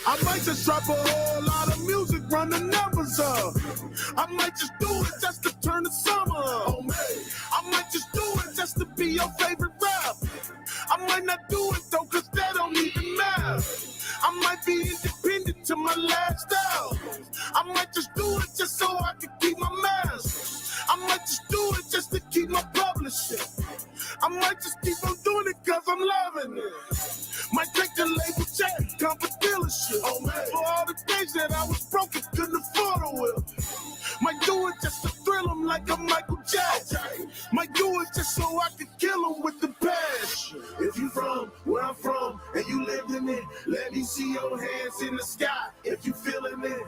I might just drop a whole lot of music, run the numbers up. I might just do it just to turn the summer up. Oh, man. I might just do it just to be your favorite rap. I might not do it though, cause that don't even matter. I might be independent to my last hour. I might just do it just so I can keep my mask. I might just do it just to keep my publishing. I might just keep on doing it cause I'm loving it. Might take the label check, come for dealership. Oh, man. For all the days that I was broke and couldn't afford a whip. Might do it just to thrill them like a Michael Jackson. Might do it just so I can kill them with the passion. If you from where I'm from and you lived in it, let me see your hands in the sky if you feeling it.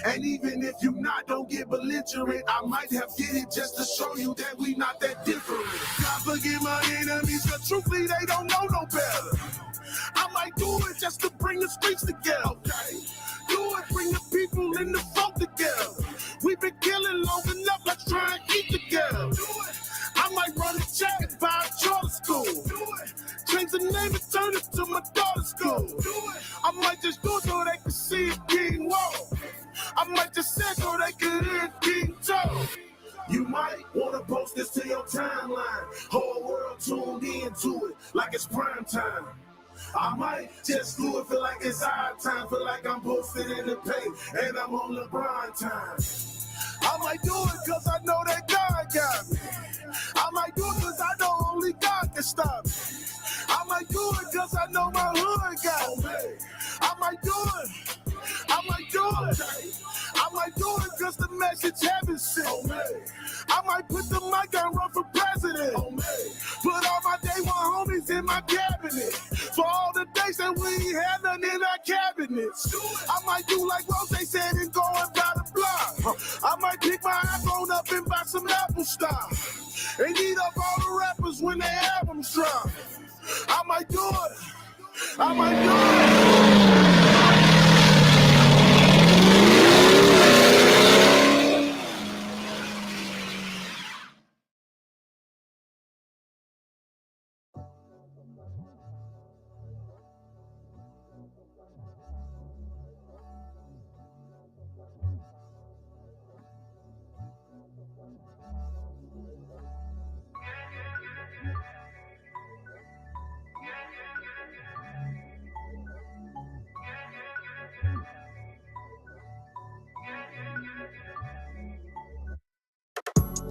And even if you not, don't get belligerent. I might have did it just to show you that we not that different. God forgive my enemies, cause truthfully they don't know no better. I might do it just to bring the streets together. Okay. Do it, bring the people and the folk together. We've been killing long enough, let's try and eat together. Do it. I might run a check, buy a charter school. Do it. Change the name and turn it to my daughter's school. Do it. I might just do it so they can see it King Wall. I might just say so they can hear King Toe. You might want to post this to your timeline. Whole world tuned into it like it's prime time. I might just do it, feel like it's our time. Feel like I'm posted in the paint and I'm on LeBron time. I might do it cause I know that God got me. I might do it cause I know only God can stop me. I might do it cause I know my hood got me. I might do it. I might do it. I might do it cause the message heaven sent. I might put the mic and run for president. Put all my day one homies in my cabinet. For all the days that we ain't had none in our cabinets. I might do like Rose said and go and buy the block. I might pick my iPhone up and buy some Apple stock. And eat up all the rappers when their albums drop. I might do it. I might do it.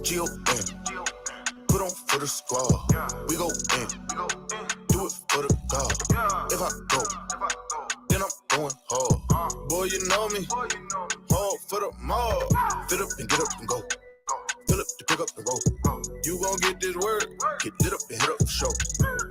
G.O.M. Put on for the squad. We go in. Do it for the God. If I go, then I'm going hard. Boy, you know me. Hard for the mob. Fit up and get up and go. Fill up to pick up and roll. You gon' get this word, get lit up and hit up the show.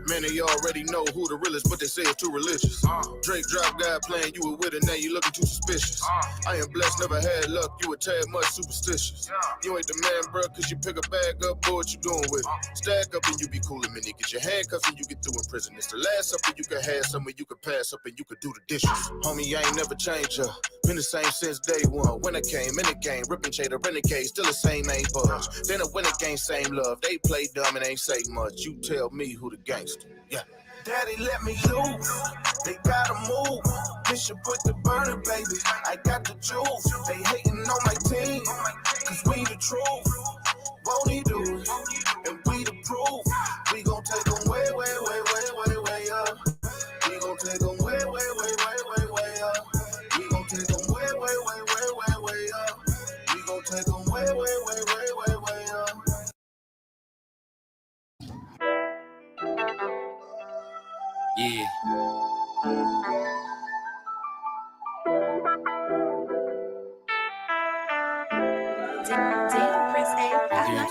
Man, they already know who the realest, but they say it's too religious. Drake drop guy playing you with it, now you looking too suspicious. I am blessed, never had luck, you a tad much superstitious. You ain't the man, bro, cause you pick a bag up, boy, what you doing with it? Stack up and you be coolin', man, get your handcuffs and you get through in prison. It's the last something you can have, something you can pass up and you could do the dishes. Homie, I ain't never changed up, been the same since day one. When I came in the game, ripping shade, a renegade, still the same, ain't budge. Then a winner game, same love, they play dumb and ain't say much. You tell me who the gangster, yeah. Daddy, let me loose. They gotta move. Bishop with the burner, baby. I got the juice. They hating on my team, cause we the truth. Won't he do it? And we the proof. We gon' take them way, way, way, way, way, way up. We gon' take them way, way, way, way, way, way up. We gon' take them way, way, way, way, way, way up. We gon' take them way, way, way, way, way, way up. Yeah.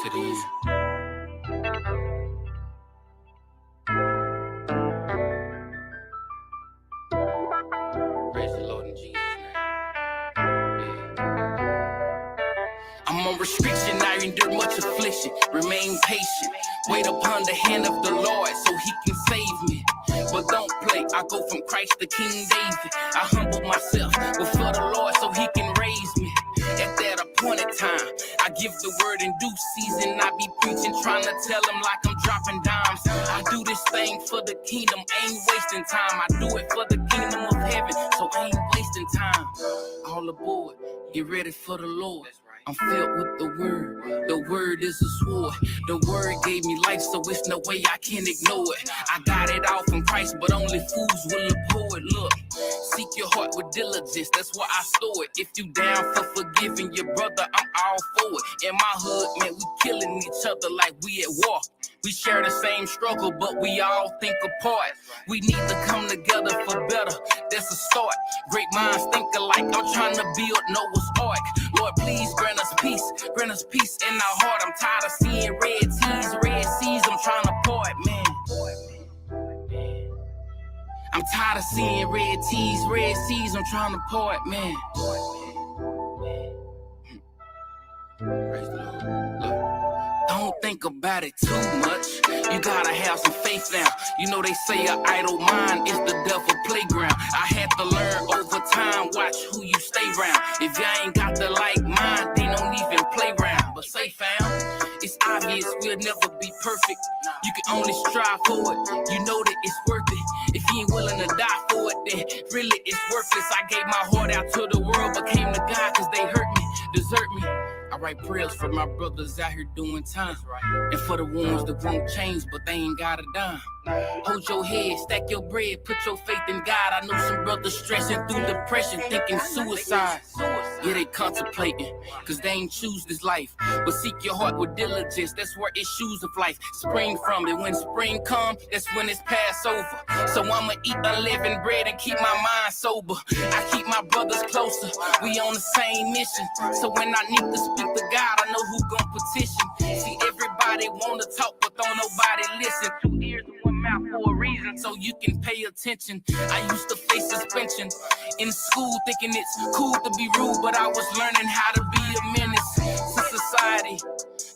To the end. Praise the Lord in Jesus' name. I'm on restriction, I endure much affliction. Remain patient, wait upon the hand of the Lord so he can save me. But don't play, I go from Christ to King David. I humble myself before the Lord so he can raise me. At that appointed time, I give the word in due season. I be preaching, trying to tell them like I'm dropping dimes. I do this thing for the kingdom, ain't wasting time. I do it for the kingdom of heaven, so I ain't all aboard. Get ready for the Lord. I'm filled with the word. The word is a sword. The word gave me life, so it's no way I can ignore it. I got it all from Christ, but only fools will abhor it. Look, seek your heart with diligence, that's where I store it. If you down for forgiving your brother, I'm all for it. In my hood, man, we killing each other like we at war. We share the same struggle, but we all think apart. We need to come together for better, that's a start. Great minds think alike, I'm trying to build Noah's Ark. Lord, please grant us peace in our heart. I'm tired of seeing red seas, I'm trying to part, man. I'm tired of seeing red seas, I'm trying to part, man. Praise the Lord. Look. Don't think about it too much. You gotta have some faith now. You know they say an idle mind is the devil playground. I had to learn over time, watch who you stay around. If you ain't got the like mind, they don't even play around. But say fam, it's obvious we'll never be perfect. You can only strive for it. You know that it's worth it. If you ain't willing to die for it, then really it's worthless. I gave my heart out to the world, but came to God cause they hurt me, desert me. I write prayers for my brothers out here doing time. And for the ones that won't change, but they ain't got a dime. Hold your head, stack your bread, put your faith in God. I know some brothers stressing through depression, thinking suicide. Yeah, they contemplating, cause they ain't choose this life. But seek your heart with diligence, that's where issues of life spring from. And when spring come, that's when it's Passover. So I'ma eat unleavened bread and keep my mind sober. I keep my brothers closer, we on the same mission. So when I need to speak to God, I know who gon' petition. See, everybody wanna talk, but don't nobody listen. 2 ears and 1 mouth for a reason, so you can pay attention. I used to face suspension in school, thinking it's cool to be rude, but I was learning how to be a menace to society.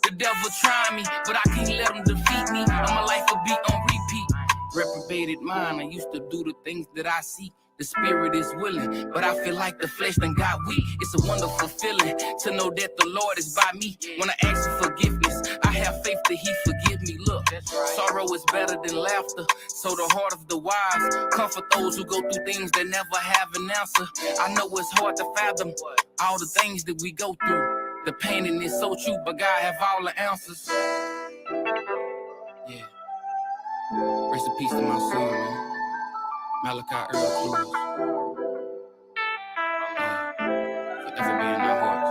The devil trying me, but I can't let him defeat me. My life will be on repeat. Reprobated mind, I used to do the things that I see. The spirit is willing, but I feel like the flesh done got weak. It's a wonderful feeling to know that the Lord is by me. When I ask for forgiveness, I have faith that he forgive me. Look, sorrow is better than laughter, so the heart of the wise comfort those who go through things that never have an answer. I know it's hard to fathom all the things that we go through. The pain in it so true, but God have all the answers. Yeah. Rest in peace to my soul, man. Malachi Earl Cruz. Forever be in our hearts.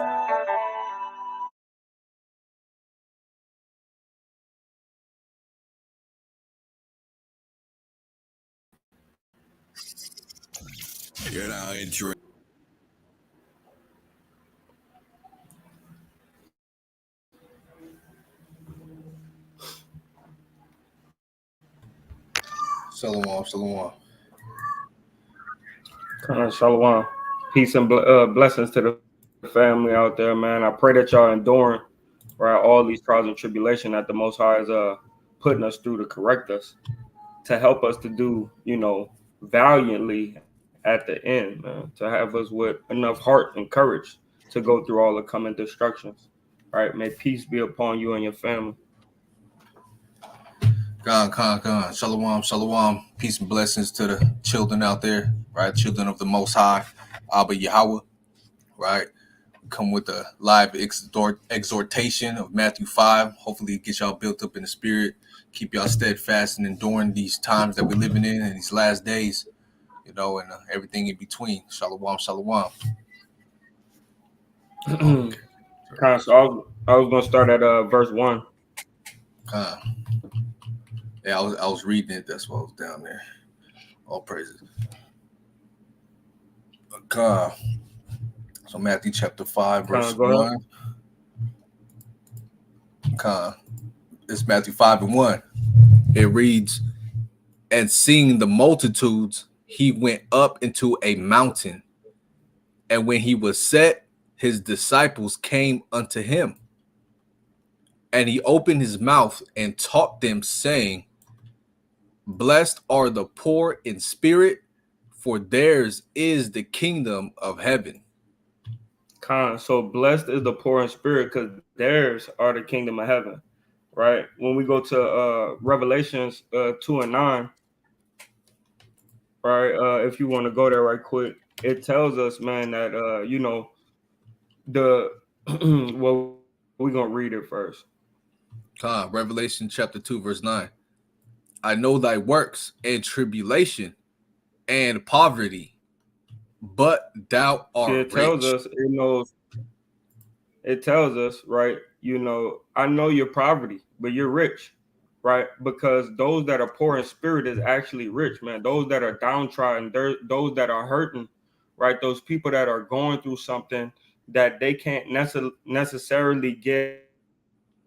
You're now entering. Shalom, shalom. Shalom. Peace and blessings to the family out there, man. I pray that y'all enduring, right, all these trials and tribulation that the Most High is putting us through to correct us, to help us to do, valiantly at the end, man, to have us with enough heart and courage to go through all the coming destructions. Right? May peace be upon you and your family. Khan. Shalom, shalom. Peace and blessings to the children out there, right? Children of the Most High, Abba Yahweh, right? We come with a live exhortation of Matthew 5. Hopefully it gets y'all built up in the spirit, keep y'all steadfast and enduring these times that we're living in and these last days, and everything in between. Shalom, shalom. Okay. So I was going to start at verse 1. Yeah, I was reading it. That's why I was down there. All praises. So Matthew chapter 5, verse 1. It's Matthew 5 and 1. It reads, and seeing the multitudes, he went up into a mountain. And when he was set, his disciples came unto him. And he opened his mouth and taught them, saying, blessed are the poor in spirit, for theirs is the kingdom of heaven. So blessed is the poor in spirit, because theirs are the kingdom of heaven. Right? When we go to Revelations 2 and 9, right? If you want to go there right quick. it tells us, man, that the well, we're gonna read it first. Revelation chapter 2, verse 9. I know thy works and tribulation and poverty, but thou See, art it tells rich. us, it tells us, right? I know your poverty, but you're rich, right? Because those that are poor in spirit is actually rich, man. Those that are downtrodden, those that are hurting, right? Those people that are going through something that they can't necessarily get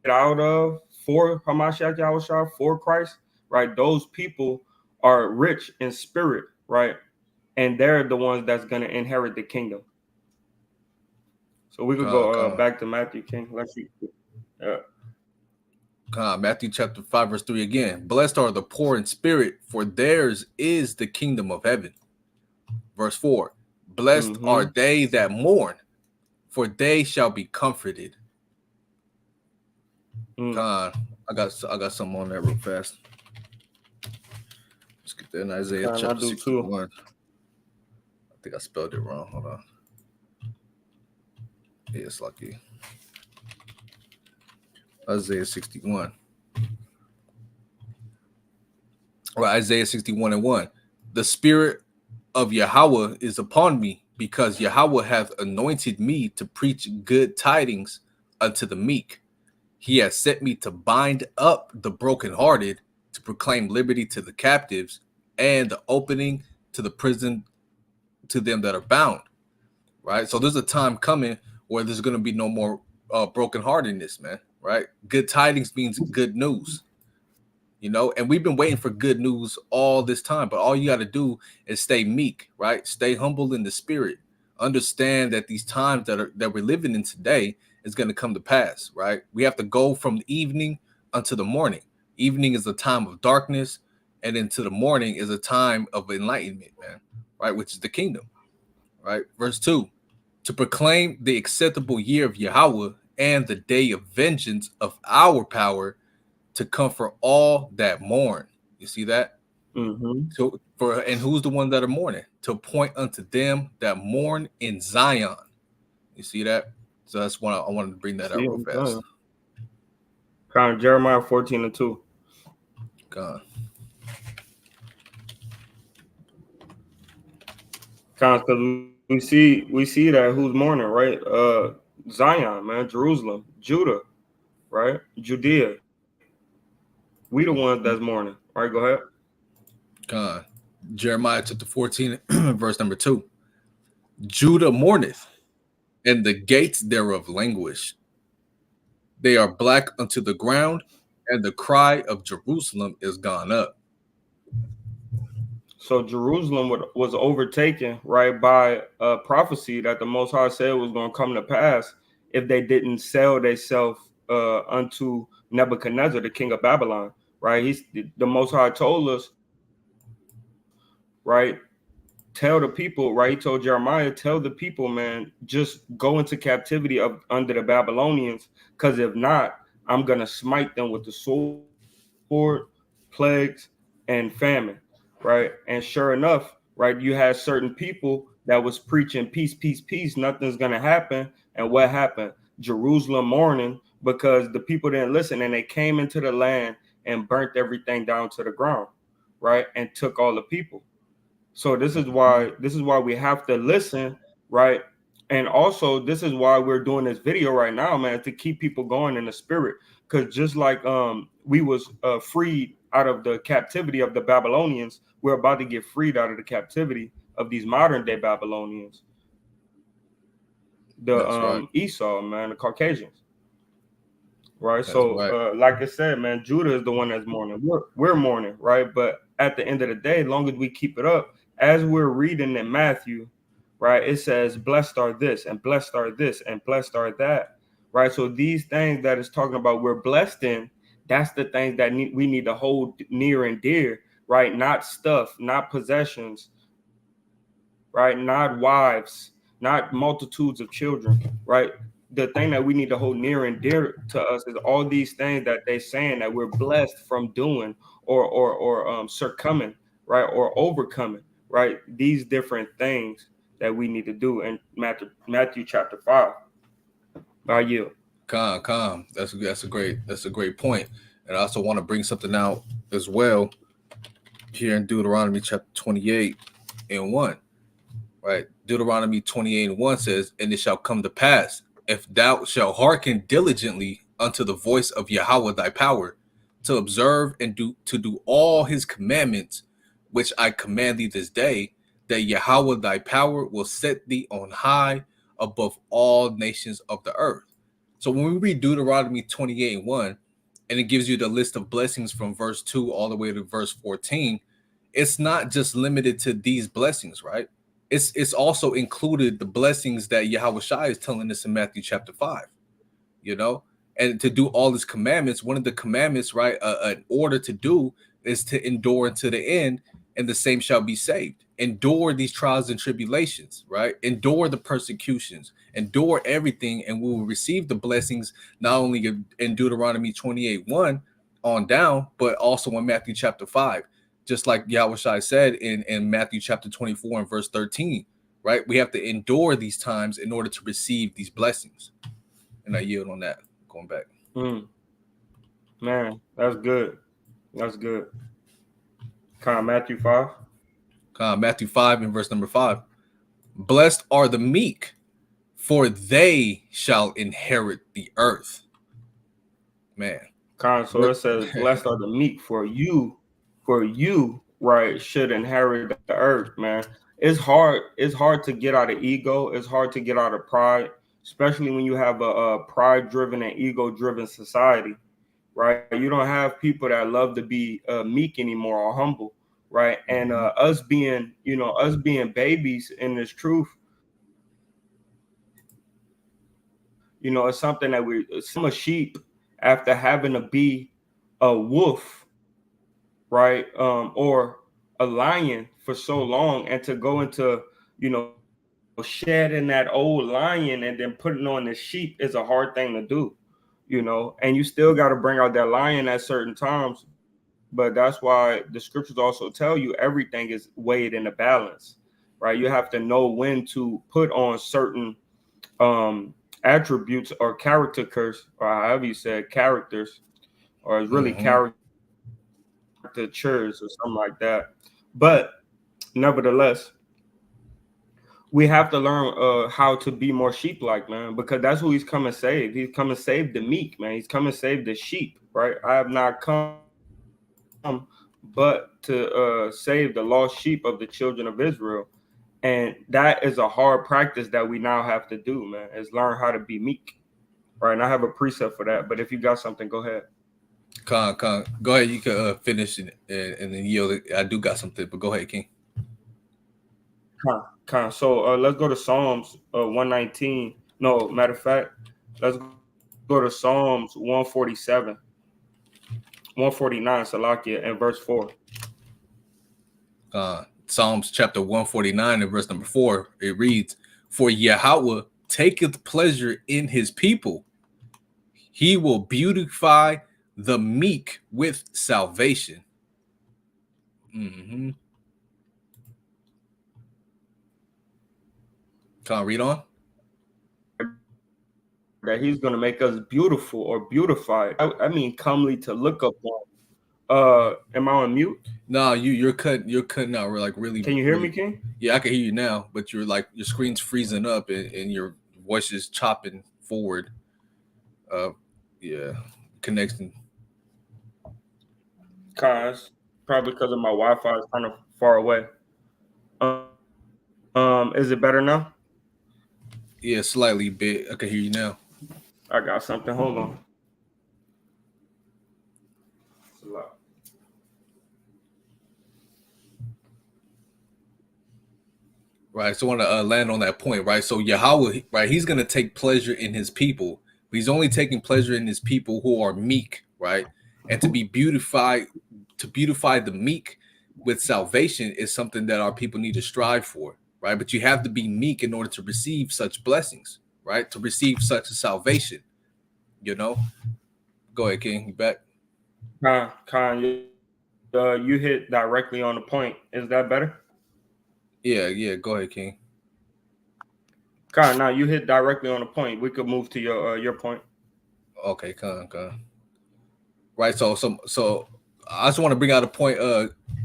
out of for Hamashiach Yahushua, for Christ, right? Those people are rich in spirit, right? And they're the ones that's going to inherit the kingdom. So we could Con, go con, back to Matthew King. Let's see. Uh, Matthew chapter 5, verse 3 again. Blessed are the poor in spirit, for theirs is the kingdom of heaven. Verse 4. Blessed are mm-hmm. they that mourn, for they shall be comforted. Mm. Con, I got something on that real fast. Let's get that in Isaiah Kind I chapter do too. 61. I think I spelled it wrong. Hold on. Yeah, it's lucky. Isaiah 61. Or Isaiah 61 and 1. The spirit of Yahweh is upon me, because Yahweh hath anointed me to preach good tidings unto the meek. He has sent me to bind up the brokenhearted, to proclaim liberty to the captives, and the opening to the prison to them that are bound. Right? So there's a time coming where there's going to be no more brokenheartedness, man. Right? Good tidings means good news. And we've been waiting for good news all this time, but all you got to do is stay meek, right? Stay humble in the spirit. Understand that these times that we're living in today is going to come to pass, right? We have to go from the evening unto the morning. Evening is a time of darkness, and into the morning is a time of enlightenment, man, right? Which is the kingdom, right? Verse 2, to proclaim the acceptable year of Yahweh and the day of vengeance of our power, to comfort all that mourn. You see that? Mm-hmm. And who's the one that are mourning? To point unto them that mourn in Zion. You see that? So that's one I wanted to bring that out See, real I'm telling fast. you. Kind of Jeremiah 14 and 2. God. Kind of because we see that who's mourning, right? Zion, man, Jerusalem, Judah, right? Judea. We the ones that's mourning. All right, go ahead. God. Jeremiah chapter 14, verse number 2. Judah mourneth, and the gates thereof languish. They are black unto the ground, and the cry of Jerusalem is gone up. So Jerusalem was overtaken, right, by a prophecy that the Most High said was going to come to pass if they didn't sell themselves unto Nebuchadnezzar, the king of Babylon, right? The Most High told us, right, tell the people, right? He told Jeremiah, tell the people, man, just go into captivity under the Babylonians, because if not, I'm gonna smite them with the sword, plagues, and famine, right? And sure enough, right, you had certain people that was preaching peace, peace, peace, nothing's gonna happen. And what happened? Jerusalem mourning because the people didn't listen and they came into the land and burnt everything down to the ground, right? And took all the people. So this is why we have to listen, right? And also this is why we're doing this video right now, man, to keep people going in the spirit. Because just like we was freed out of the captivity of the Babylonians, we're about to get freed out of the captivity of these modern day Babylonians, the That's right. Esau, man, the Caucasians. Right. That's So, right. like I said, man, Judah is the one that's mourning. We're mourning, right? But at the end of the day, as long as we keep it up, as we're reading in Matthew, right, it says, blessed are this, and blessed are this, and blessed are that, right? So these things that it's talking about, we're blessed in, that's the things that we need to hold near and dear, right? Not stuff, not possessions, right? Not wives, not multitudes of children, right? The thing that we need to hold near and dear to us is all these things that they're saying that we're blessed from doing or succumbing, right, or overcoming, right? These different things that we need to do in Matthew chapter 5. By you. Calm. That's a great point. And I also want to bring something out as well here in Deuteronomy chapter 28 and 1. Right? Deuteronomy 28 and 1 says, "And it shall come to pass, if thou shalt hearken diligently unto the voice of Yahweh thy power, to observe and do all his commandments, which I command thee this day, that Yahweh thy power will set thee on high above all nations of the earth." So when we read Deuteronomy 28 and 1, and it gives you the list of blessings from verse 2 all the way to verse 14, it's not just limited to these blessings, right? It's also included the blessings that Yahweh Shai is telling us in Matthew chapter 5, you know, and to do all his commandments. One of the commandments, right, in order to do is to endure unto the end, and the same shall be saved. Endure these trials and tribulations, right? Endure the persecutions, endure everything, and we will receive the blessings not only in Deuteronomy 28:1 on down, but also in Matthew chapter 5. Just like Yahweh Shai said in Matthew chapter 24 and verse 13, right? We have to endure these times in order to receive these blessings. And I yield on that. Going back. Man, that's good. That's good. Matthew 5. Matthew 5 and verse number 5. "Blessed are the meek, for they shall inherit the earth." Man. So it says, "Blessed are the meek, for you, right, should inherit the earth." Man, it's hard. It's hard to get out of ego. It's hard to get out of pride, especially when you have a pride-driven and ego-driven society, right? You don't have people that love to be meek anymore or humble, right? And us being babies in this truth, it's something that some a sheep after having to be a wolf, right, or a lion for so long, and to go into shedding that old lion and then putting on the sheep is a hard thing to do, and you still got to bring out that lion at certain times. But that's why the scriptures also tell you everything is weighed in a balance, right? You have to know when to put on certain attributes or characters, or however you said characters, or it's really characters or something like that. But nevertheless, we have to learn how to be more sheep-like, man, because that's who he's come and save. He's come and save the meek, man. He's come and save the sheep, right? I have not come but to save the lost sheep of the children of Israel. And that is a hard practice that we now have to do, man, is learn how to be meek. Right. And I have a precept for that. But if you got something, go ahead. Go ahead. You can finish it and then yield. I do got something, but go ahead, King. So let's go to Psalms 119. No, matter of fact, let's go to Psalms 147. 149, Salakia, and verse 4. Psalms chapter 149 and verse number 4, it reads, "For Yahweh taketh pleasure in his people. He will beautify the meek with salvation." Can't read on? That he's going to make us beautiful or beautified. I mean, comely to look upon. Am I on mute? No, you're cutting out like really. Can you hear me, King? Yeah, I can hear you now, but you're like your screen's freezing up and your voice is chopping forward. Yeah, connection. Cause probably because of my Wi-Fi is kind of far away. Is it better now? Yeah, slightly bit. I can hear you now. I got something. Hold on. Right, so I want to land on that point, right? So Yahweh, right, he's going to take pleasure in his people. But he's only taking pleasure in his people who are meek, right? And to beautify the meek with salvation is something that our people need to strive for, right? But you have to be meek in order to receive such blessings, right? To receive such a salvation, Go ahead, King. You back? You hit directly on the point. Is that better? Yeah. Go ahead, King. God, now you hit directly on the point. We could move to your point. Okay, con. Right. So I just want to bring out a point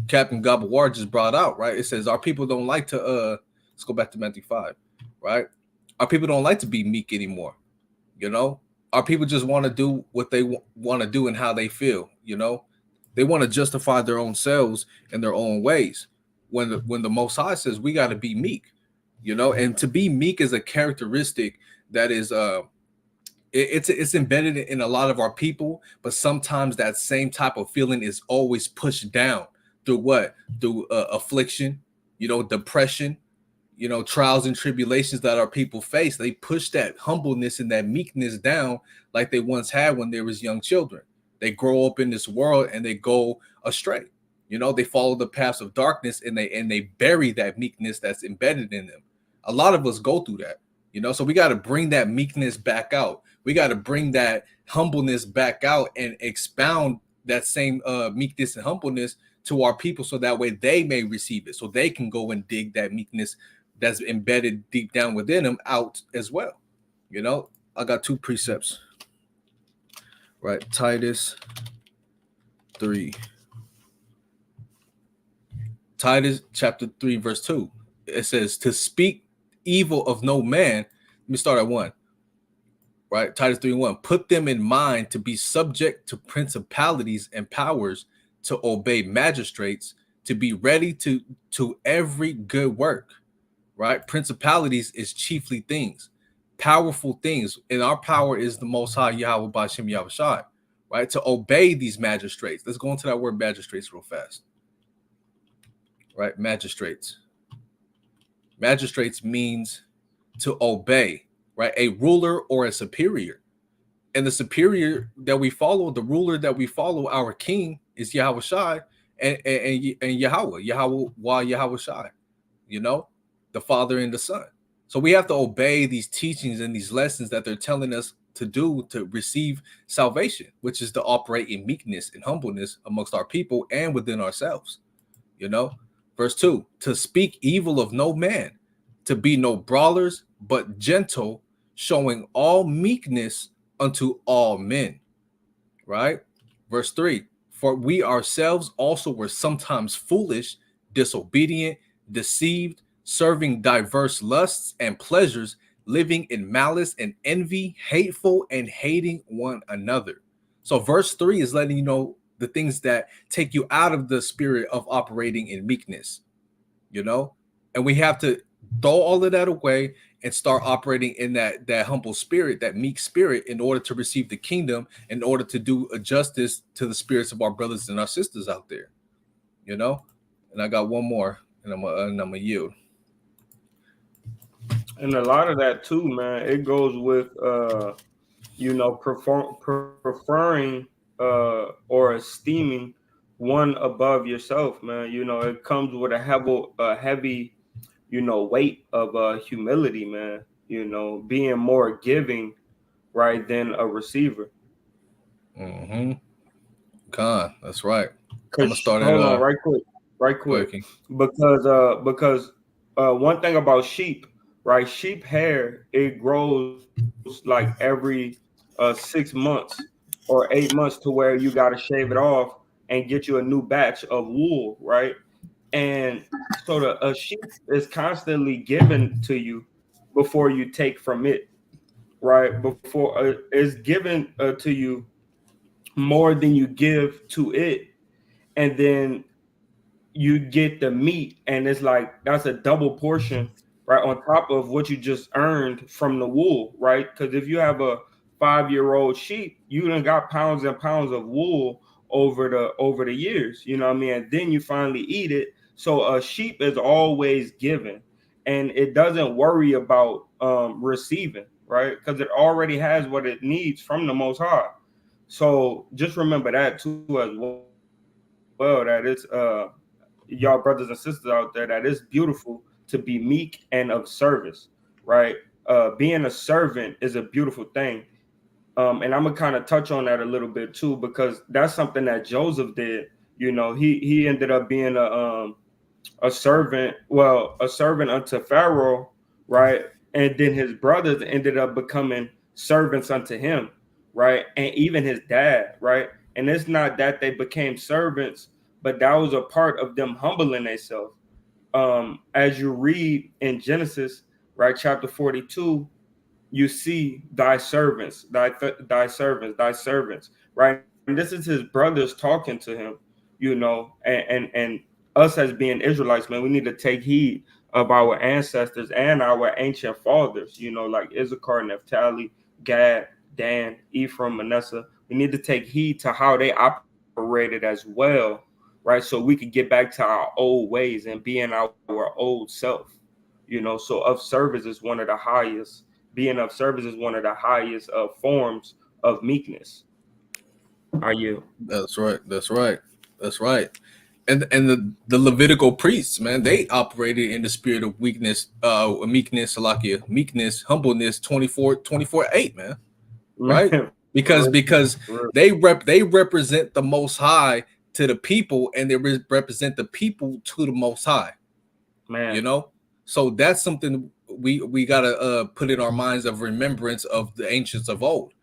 Captain Gabawar just brought out, right? It says our people don't like to let's go back to Matthew 5, right? Our people don't like to be meek anymore, you know? Our people just want to do what they want to do and how they feel, you know? They want to justify their own selves in their own ways. When the Most High says we got to be meek, you know, and to be meek is a characteristic that is it's embedded in a lot of our people, but sometimes that same type of feeling is always pushed down through what? Through affliction, you know, depression, you know, trials and tribulations that our people face. They push that humbleness and that meekness down like they once had when they was young children. They grow up in this world and they go astray. You know, they follow the paths of darkness and they bury that meekness that's embedded in them. A lot of us go through that, you know, so we got to bring that meekness back out. We got to bring that humbleness back out and expound that same meekness and humbleness to our people so that way they may receive it, so they can go and dig that meekness that's embedded deep down within them out as well. You know, I got two precepts, right? Titus 3. Titus chapter 3, verse 2. It says, to speak evil of no man. Let me start at 1. Right? Titus 3:1. Put them in mind to be subject to principalities and powers, to obey magistrates, to be ready to every good work. Right? Principalities is chiefly things, powerful things, and our power is the Most High Yahweh B'Shem Yahushai. Right? To obey these magistrates. Let's go into that word magistrates real fast. Right? Magistrates. Magistrates means to obey, right? A ruler or a superior. And the superior that we follow, the ruler that we follow, our king is Yahweh Shai and Yahweh Yahweh Shai, you know, the Father and the Son. So we have to obey these teachings and these lessons that they're telling us to do to receive salvation, which is to operate in meekness and humbleness amongst our people and within ourselves, you know. Verse 2, to speak evil of no man, to be no brawlers, but gentle, showing all meekness unto all men. Right? Verse 3, for we ourselves also were sometimes foolish, disobedient, deceived, serving diverse lusts and pleasures, living in malice and envy, hateful and hating one another. So verse 3 is letting you know the things that take you out of the spirit of operating in meekness, you know, and we have to throw all of that away and start operating in that humble spirit, that meek spirit, in order to receive the kingdom, in order to do a justice to the spirits of our brothers and our sisters out there, you know. And I got one more, and I'm gonna yield. And a lot of that too, man, it goes with you know, preferring or esteeming one above yourself, man. You know, it comes with a heavy, you know, weight of humility, man. You know, being more giving, right, than a receiver. Mm-hmm. Con, that's right. I'm Cause gonna start at hold on, right go quick, ahead, King. because one thing about sheep, right? Sheep hair, it grows like every 6 months or 8 months, to where you got to shave it off and get you a new batch of wool, right? And so the a sheep is constantly given to you before you take from it, right? Before it's given to you more than you give to it, and then you get the meat, and it's like that's a double portion, right, on top of what you just earned from the wool, right? Because if you have a 5-year-old sheep, you done got pounds and pounds of wool over the years, you know what I mean? And then you finally eat it. So a sheep is always given, and it doesn't worry about receiving, right? Because it already has what it needs from the Most High. So just remember that too as well. That it's y'all brothers and sisters out there, that it's beautiful to be meek and of service, right? Being a servant is a beautiful thing. And I'm gonna kind of touch on that a little bit too, because that's something that Joseph did. You know, he ended up being a servant, well, a servant unto Pharaoh, right? and then his brothers ended up becoming servants unto him, right? And even his dad, right? And it's not that they became servants, but that was a part of them humbling themselves. As you read in Genesis, right, chapter 42, you see thy servants, right? And this is his brothers talking to him, and us as being Israelites, man, we need to take heed of our ancestors and our ancient fathers, like Issachar, Naphtali, Gad, Dan, Ephraim, Manasseh. We need to take heed to how they operated as well, right? So we could get back to our old ways and be in our old self. So of service is one of the highest. Being of service is one of the highest forms of meekness. Are you? That's right. That's right. That's right. And the Levitical priests, man, they operated in the spirit of weakness, meekness, salakia, meekness, humbleness, 24/8, man. Right? Man, for Because real, they represent the most high to the people, and they represent the people to the most high, you man. know. So that's something we gotta put in our minds of remembrance of the ancients of old,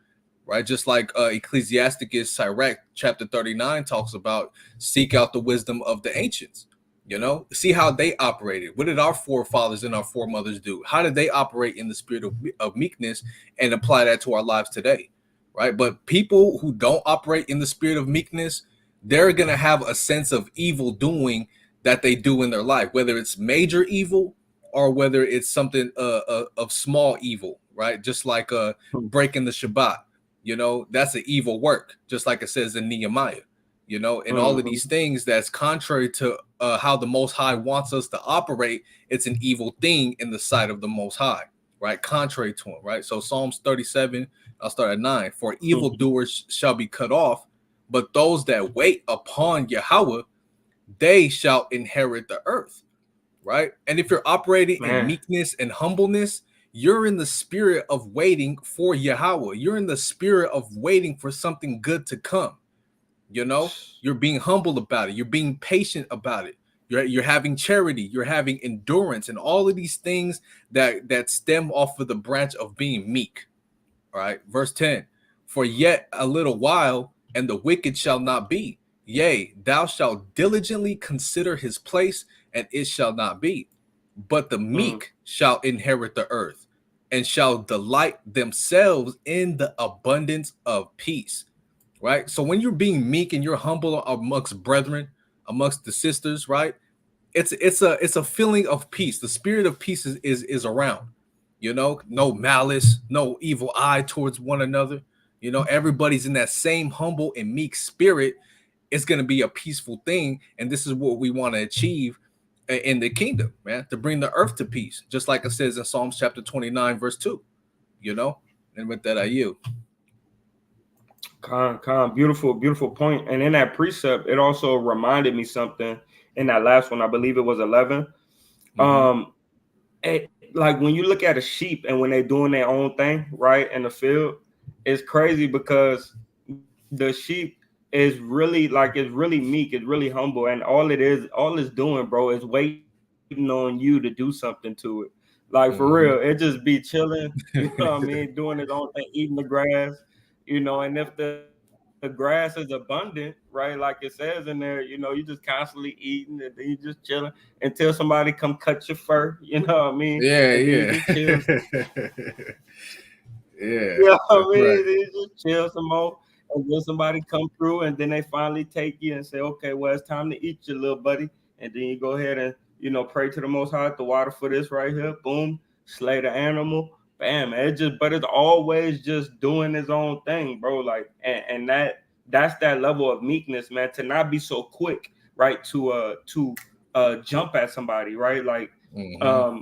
right? Just like Ecclesiasticus Sirach chapter 39 talks about, seek out the wisdom of the ancients. See how they operated. What did our forefathers and our foremothers do? How did they operate in the spirit of meekness and apply that to our lives today, right? But people who don't operate in the spirit of meekness, they're going to have a sense of evil doing that they do in their life, whether it's major evil or whether it's something of small evil, right? Just like breaking the Shabbat, that's an evil work, just like it says in Nehemiah, and all of Mm-hmm. these things that's contrary to how the Most High wants us to operate. It's an evil thing in the sight of the Most High, right? Contrary to him, right? So Psalms 37, I'll start at 9. For evildoers shall be cut off, but those that wait upon Yahweh, they shall inherit the earth, right? And if you're operating in Man, meekness and humbleness, you're in the spirit of waiting for Yahweh. You're in the spirit of waiting for something good to come. You're being humble about it. You're being patient about it. You're having charity. You're having endurance, and all of these things that stem off of the branch of being meek. All right, verse 10. For yet a little while, and the wicked shall not be. Yea, thou shalt diligently consider his place, and it shall not be. But the mm, meek shall inherit the earth, and shall delight themselves in the abundance of peace. Right? So when you're being meek and you're humble amongst brethren, amongst the sisters, right? It's a feeling of peace. The spirit of peace is around. No malice, no evil eye towards one another. Everybody's in that same humble and meek spirit. It's going to be a peaceful thing, and this is what we want to achieve in the kingdom, man, to bring the earth to peace, just like it says in Psalms chapter 29 verse 2. And with that I yield. beautiful, beautiful point. And in that precept, it also reminded me something in that last one. I believe it was 11. Mm-hmm. Like when you look at a sheep and when they're doing their own thing, right, in the field, it's crazy because the sheep is really it's really meek, it's really humble, and all it's doing, bro, is waiting on you to do something to it. Like for real, it Mm-hmm. just be chilling, what I mean, doing its own thing, eating the grass, and if the grass is abundant, right, like it says in there, you just constantly eating and then you just chilling until somebody come cut your fur, what I mean, and then Yeah, you just yeah. chill. Yeah, Yeah, I that's mean, right. they just chill some more, and then somebody come through, and then they finally take you and say, "Okay, well, it's time to eat your little buddy." And then you go ahead and pray to the Most High, the water for this right here. Boom, slay the animal. Bam, but it's always just doing his own thing, bro. Like, and that's that level of meekness, man. To not be so quick, right? To jump at somebody, right? Like Mm-hmm.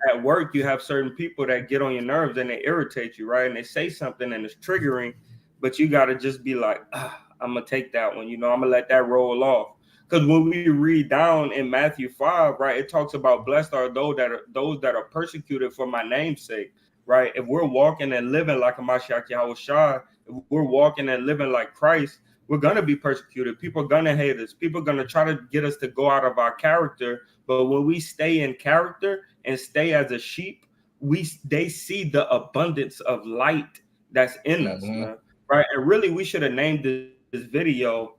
at work you have certain people that get on your nerves and they irritate you, right? And they say something and it's triggering, but you got to just be like, I'm gonna take that one, I'm gonna let that roll off. Because when we read down in Matthew 5, right, it talks about blessed are those that are persecuted for my name's sake, right? If we're walking and living like a Mashiach Yahushua, if we're walking and living like Christ, we're gonna be persecuted. People are gonna hate us. People are gonna try to get us to go out of our character. But when we stay in character and stay as a sheep, they see the abundance of light that's in us, man. Right. And really we should have named this video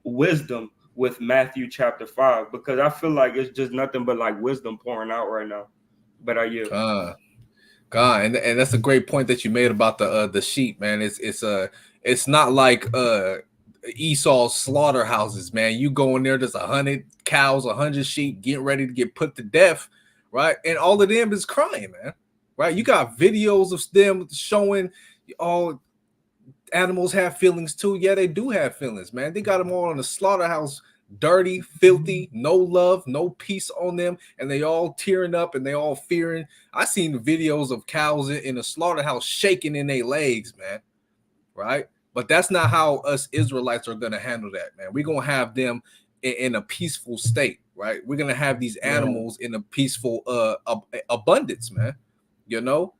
wisdom with Matthew chapter 5, because I feel like it's just nothing but like wisdom pouring out right now. But I you. God, and that's a great point that you made about the sheep, man. It's not like Esau's slaughterhouses, man. You go in there, there's 100 cows, 100 sheep getting ready to get put to death, right? And all of them is crying, man. Right? You got videos of them showing all animals have feelings too. Yeah, they do have feelings, man. They got them all in the slaughterhouse, dirty, filthy, no love, no peace on them, and they all tearing up and they all fearing. I seen the videos of cows in the slaughterhouse shaking in their legs, man. Right? But that's not how us Israelites are gonna handle that, man. We're gonna have them in a peaceful state, right? We're gonna have these animals in a peaceful abundance, man. You know,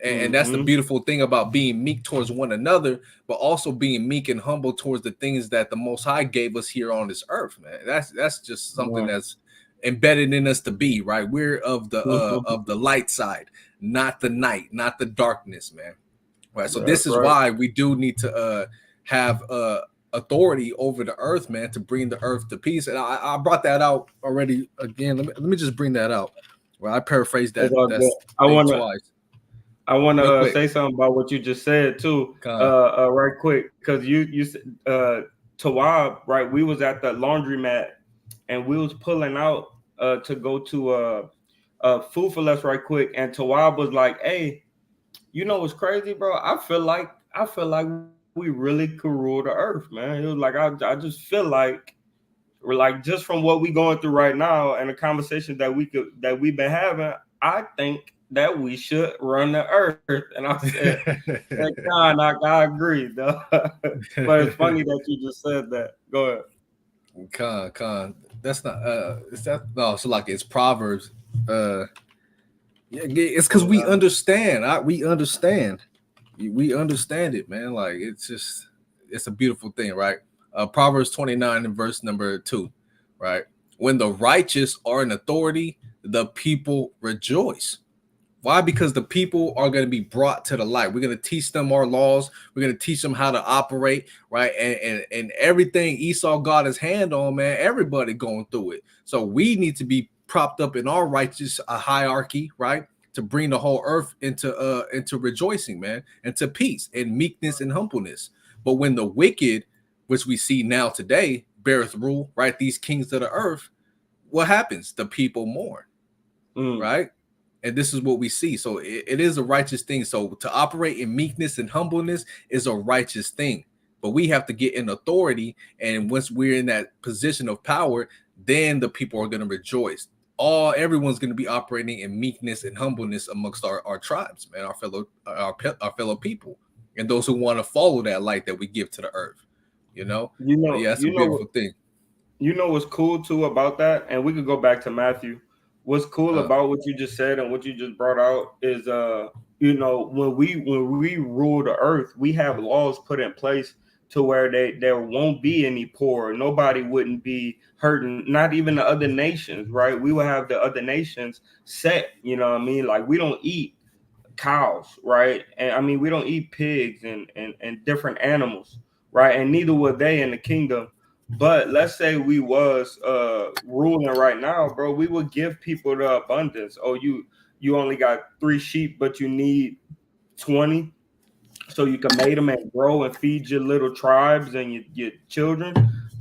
and that's the beautiful thing about being meek towards one another, but also being meek and humble towards the things that the Most High gave us here on this earth, man. That's just something that's embedded in us to be, right? We're of the light side, not the night, not the darkness, man. Right. So this is why we do need to have authority over the earth, man, to bring the earth to peace. And I brought that out already. Again, let me just bring that out. Well, I paraphrased that. I want to say something about what you just said too, right quick, because you said Tawab, right? We was at the laundromat and we was pulling out to go to Food for Less right quick, and Tawab was like, "Hey, you know what's crazy, bro? I feel like we really could rule the earth, man." It was like I just feel like we're like, just from what we going through right now and the conversation that we've been having, I think that we should run the earth. And I said, I agree, though. But it's funny that you just said that. Go ahead. Con. That's not is that no, so like it's Proverbs. Yeah, it's because we understand. We understand it, man. Like it's a beautiful thing, right? Proverbs 29 and verse number 2, right? When the righteous are in authority, the people rejoice. Why? Because the people are going to be brought to the light. We're going to teach them our laws. We're going to teach them how to operate, right? And everything Esau got his hand on, man, everybody going through it. So we need to be propped up in our righteous hierarchy, right? To bring the whole earth into rejoicing, man, and to peace and meekness and humbleness. But when the wicked, which we see now today, beareth rule, right? These kings of the earth, what happens? The people mourn, right? And this is what we see. So it is a righteous thing. So to operate in meekness and humbleness is a righteous thing. But we have to get in authority. And once we're in that position of power, then the people are going to rejoice. Everyone's going to be operating in meekness and humbleness amongst our tribes, man, our fellow people, and those who want to follow that light that we give to the earth. Yeah, it's a beautiful thing. You know what's cool too about that, and we could go back to Matthew. What's cool about what you just said and what you just brought out is when we rule the earth, we have laws put in place to where there won't be any poor. Nobody wouldn't be hurting, not even the other nations, right? We will have the other nations set, you know what I mean? Like we don't eat cows, right? And I mean we don't eat pigs and different animals, right? And neither would they in the kingdom. But let's say we was ruling right now, bro, we would give people the abundance. Oh, you only got 3 sheep, but you need 20, so you can mate them and grow and feed your little tribes and your children.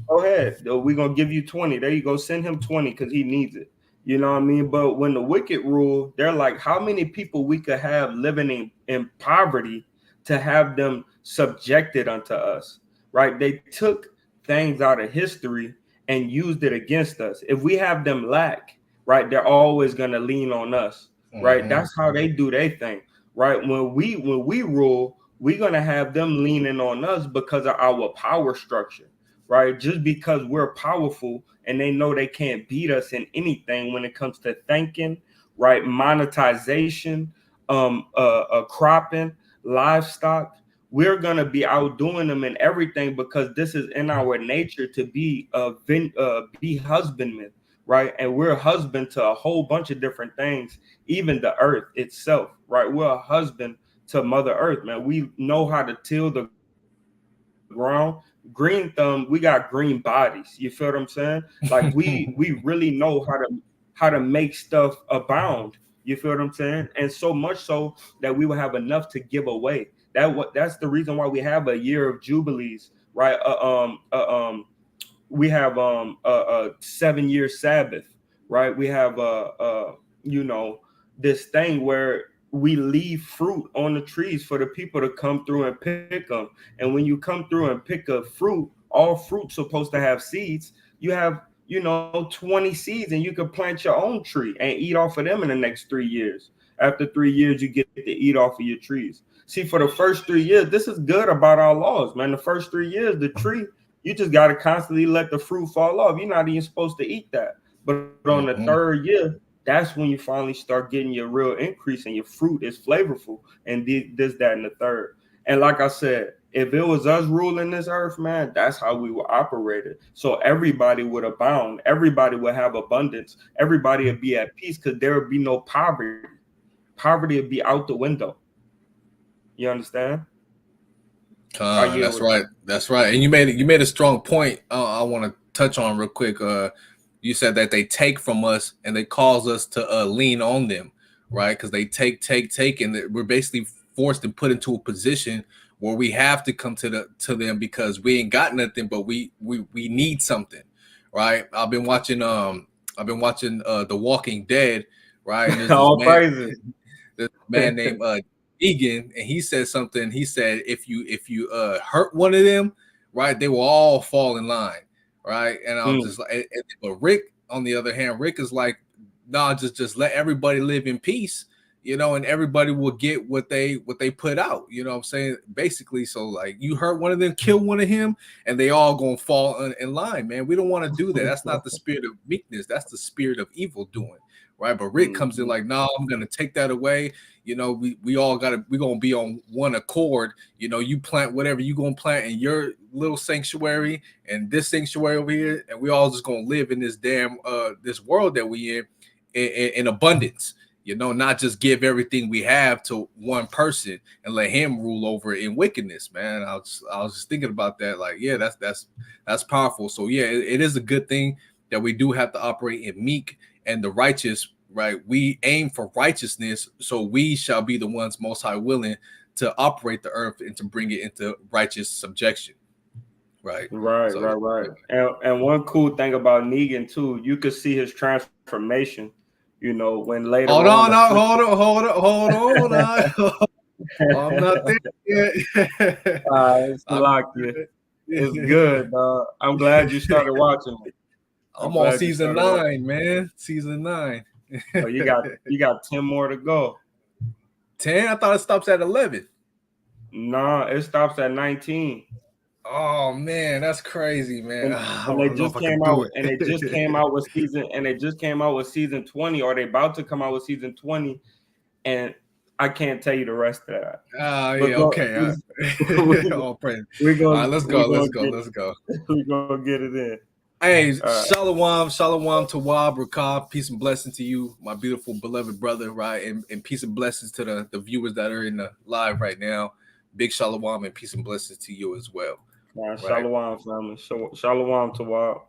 Go ahead. We're gonna give you 20. There you go. Send him 20 because he needs it. You know what I mean? But when the wicked rule, they're like, how many people we could have living in poverty to have them subjected unto us, right? They took things out of history and used it against us. If we have them lack, right, they're always going to lean on us, right? That's how they do their thing, right? When we rule, we're going to have them leaning on us because of our power structure, right? Just because we're powerful and they know they can't beat us in anything when it comes to thinking, right? Monetization, cropping, livestock. We're going to be outdoing them in everything because this is in our nature to be husbandmen, right? And we're a husband to a whole bunch of different things, even the earth itself, right? We're a husband to Mother Earth, man. We know how to till the ground. Green thumb, we got green bodies. You feel what I'm saying? Like we really know how to make stuff abound. You feel what I'm saying? And so much so that we will have enough to give away. That's the reason why we have a year of jubilees, right? We have a 7-year Sabbath, right? We have you know, this thing where we leave fruit on the trees for the people to come through and pick them. And when you come through and pick up fruit, all fruit's supposed to have seeds. You have, 20 seeds, and you can plant your own tree and eat off of them in the next 3 years. After 3 years, you get to eat off of your trees. See, for the first 3 years, this is good about our laws, man. The first 3 years, the tree, you just got to constantly let the fruit fall off. You're not even supposed to eat that. But on the third year, that's when you finally start getting your real increase and your fruit is flavorful and this, that, and the third. And like I said, if it was us ruling this earth, man, that's how we would operate it. So everybody would abound. Everybody would have abundance. Everybody would be at peace because there would be no poverty. Poverty would be out the window. You understand? That's right. That's right. And you made a strong point. I want to touch on real quick. You said that they take from us and they cause us to lean on them, right? Because they take, and we're basically forced and put into a position where we have to come to them because we ain't got nothing, but we need something, right? I've been watching The Walking Dead, right? And there's this man named Egan, and he said something. He said, if you hurt one of them, right, they will all fall in line, right? And I was just like, but Rick, on the other hand, Rick is like, nah, just let everybody live in peace, and everybody will get what they put out. You know what I'm saying? Basically, so like you hurt one of them, kill one of him, and they all gonna fall in line, man. We don't want to do that. That's not the spirit of meekness. That's the spirit of evil doing. Right, but Rick comes in like, no, I'm gonna take that away. We all we're gonna be on one accord. You plant whatever you gonna plant in your little sanctuary and this sanctuary over here, and we all just gonna live in this this world that we in abundance. Not just give everything we have to one person and let him rule over it in wickedness, man. I was just thinking about that, like, yeah, that's powerful. So yeah, it is a good thing that we do have to operate in meek and the righteous, right? We aim for righteousness, so we shall be the ones most high willing to operate the earth and to bring it into righteous subjection. Right. And one cool thing about Negan too, you could see his transformation, when later hold on. I'm not there yet. It's locked in. It's good, dog. I'm glad you started watching it. I'm on season 9, man. Season 9. So you got 10 more to go. 10? I thought it stops at 11. No, it stops at 19. Oh man, that's crazy, man. And they just came out with season 20, or they about to come out with season 20, and I can't tell you the rest of that. Okay. We're gonna let's go. We're gonna get it in. Hey, shalom to Wab Rakab. Peace and blessing to you, my beautiful beloved brother, right? And peace and blessings to the viewers that are in the live right now. Big shalom and peace and blessings to you as well. Right? Shalom, family. Shalom to Wab.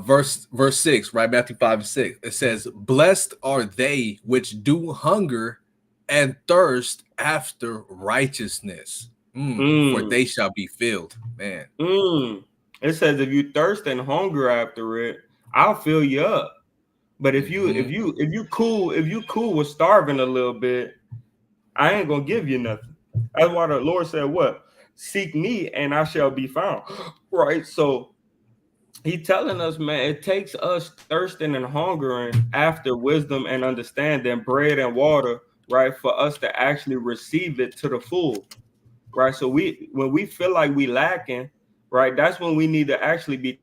Verse 6, right? Matthew 5:6. It says, "Blessed are they which do hunger and thirst after righteousness, for they shall be filled." Man. It says if you thirst and hunger after it, I'll fill you up. But if you cool with starving a little bit, I ain't gonna give you nothing. That's why the Lord said, "What? Seek me, and I shall be found." Right. So He telling us, man, it takes us thirsting and hungering after wisdom and understanding, bread and water, right, for us to actually receive it to the full. Right. So when we feel like we lacking, right, that's when we need to actually be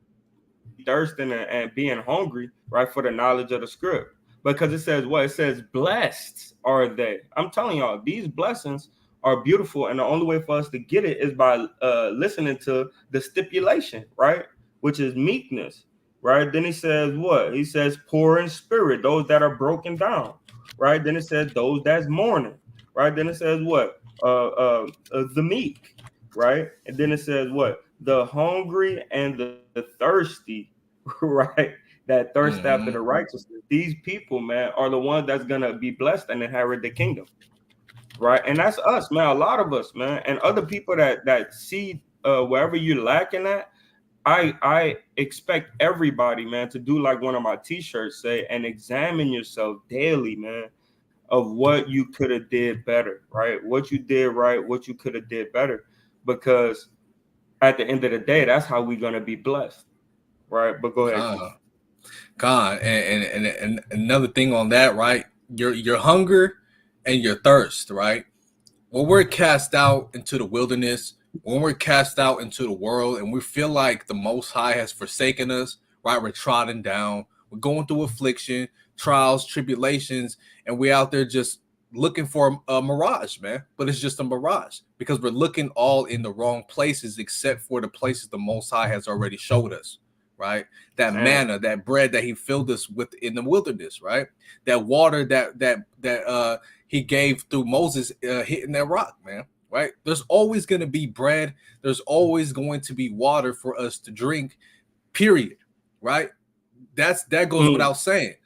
thirsting and being hungry, right, for the knowledge of the script. Because it says what? It says, blessed are they. I'm telling y'all, these blessings are beautiful. And the only way for us to get it is by listening to the stipulation, right, which is meekness. right? Then he says what? He says poor in spirit, those that are broken down, right? Then it says those that's mourning, right? Then it says what? The meek, right? And then it says what? The hungry and the thirsty, right? That thirst after the Mm-hmm. righteousness. These people, man, are the ones that's gonna be blessed and inherit the kingdom, right? And that's us, man. A lot of us, man, and other people that see wherever you're lacking at. I expect everybody, man, to do like one of my t-shirts say, and examine yourself daily, man, of what you could have did better, right? What you did right, what you could have did better, because at the end of the day, that's how we're gonna be blessed, right? But go ahead, Q. God, God, and another thing on that, right? Your hunger and your thirst, right? When we're cast out into the wilderness, when we're cast out into the world, and we feel like the Most High has forsaken us, right? We're trodden down, we're going through affliction, trials, tribulations, and we're out there just looking for a mirage, man. But it's just a mirage because we're looking all in the wrong places, except for the places the Most High has already showed us, right? That Man, manna, that bread that He filled us with in the wilderness, right? That water that He gave through Moses hitting that rock, man. Right? There's always going to be bread. There's always going to be water for us to drink. Period. Right? That goes mm. without saying.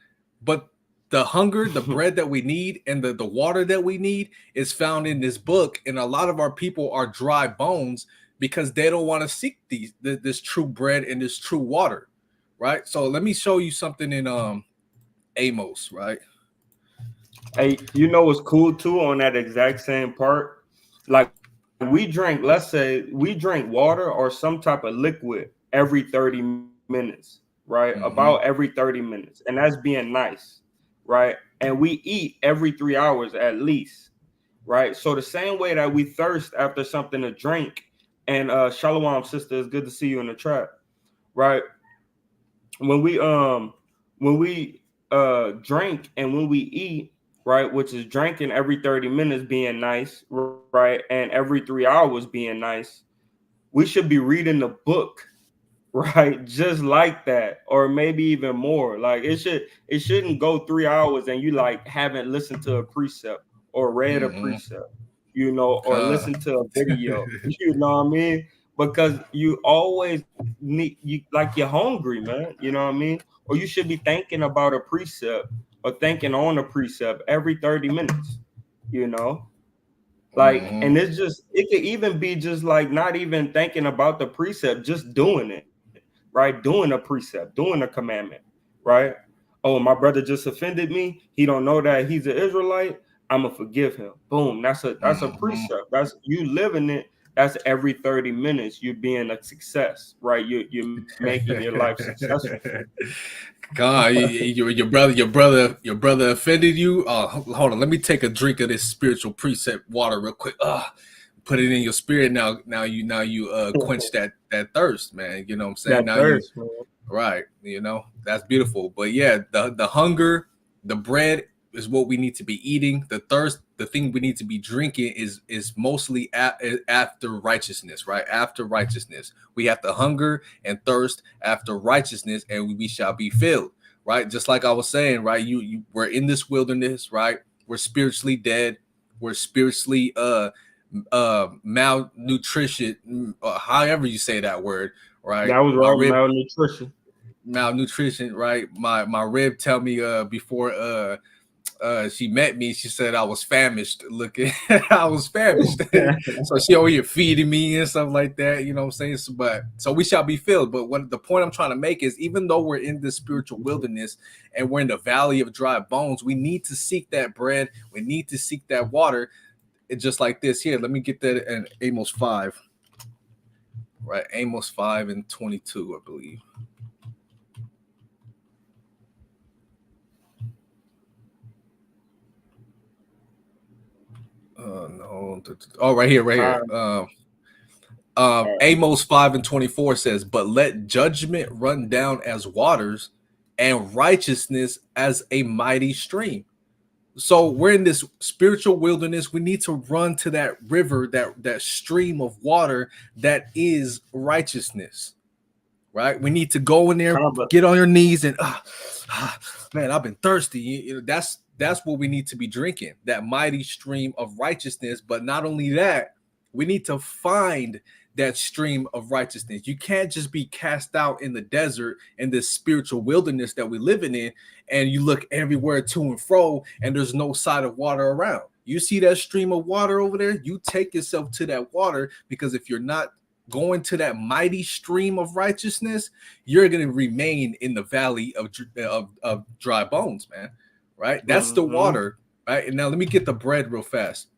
But the hunger, the bread that we need, and the water that we need is found in this book. And a lot of our people are dry bones because they don't want to seek this true bread and this true water. Right? So let me show you something in Amos, right? Hey, you know what's cool too on that exact same part? Like we drink, let's say we drink water or some type of liquid every 30 minutes, right? About Mm-hmm. every 30 minutes. And that's being nice, right? And we eat every 3 hours at least, right? So the same way that we thirst after something to drink, and Shalom sister, it's good to see you in the trap, right? when we um when we drink and when we eat, right, which is drinking every 30 minutes being nice, right, and every 3 hours being nice, we should be reading the book, right, just like that, or maybe even more. Like it shouldn't go 3 hours and you like haven't listened to a precept or read a Mm-hmm. precept, or Uh, listened to a video, you know what I mean? Because you always need, you like, you're hungry, man, you know what I mean? Or you should be thinking about a precept or thinking on a precept every 30 minutes, you know? Like, mm-hmm. and it's just, it could even be just like not even thinking about the precept, just doing it, right? Doing a precept, doing a commandment, right? Oh, my brother just offended me. He don't know that he's an Israelite. I'ma forgive him. Boom. That's a Mm-hmm. precept. That's you living it. That's every 30 minutes you being a success, right? You're making your life successful. God, your brother offended you. Hold on. Let me take a drink of this spiritual precept water real quick. Put it in your spirit now. Now you quench that thirst, man. You know what I'm saying? That Now you thirst, man. right. That's beautiful. But yeah, the hunger, the bread is what we need to be eating. The thirst, the thing we need to be drinking is mostly after righteousness, right? After righteousness, we have to hunger and thirst after righteousness, and we shall be filled, right? Just like I was saying, right? We're in this wilderness, right? We're spiritually dead. We're spiritually malnutrition, however you say that word, right? That was My right, rib malnutrition. malnutrition, right? My rib tell me before she met me, she said I was famished looking. I was famished. So she over here feeding me and stuff like that, you know what I'm saying? So we shall be filled. But what the point I'm trying to make is, even though we're in this spiritual wilderness and we're in the valley of dry bones, we need to seek that bread, we need to seek that water. It's just like this here. Let me get that in Amos 5. Right, Amos 5 and 22, I believe. No. Oh, right here, right All here. right, all right. Amos 5 and 24 says, "But let judgment run down as waters, and righteousness as a mighty stream." So we're in this spiritual wilderness. We need to run to that river, that stream of water that is righteousness, right? We need to go in there, get on your knees, and man, I've been thirsty. You know, that's what we need to be drinking, that mighty stream of righteousness. But not only that, we need to find that stream of righteousness. You can't just be cast out in the desert in this spiritual wilderness that we're living in, and you look everywhere to and fro, and there's no side of water around. You see that stream of water over there, you take yourself to that water, because if you're not going to that mighty stream of righteousness, you're going to remain in the valley of dry bones, man. Right? That's the water, right? And now let me get the bread real fast.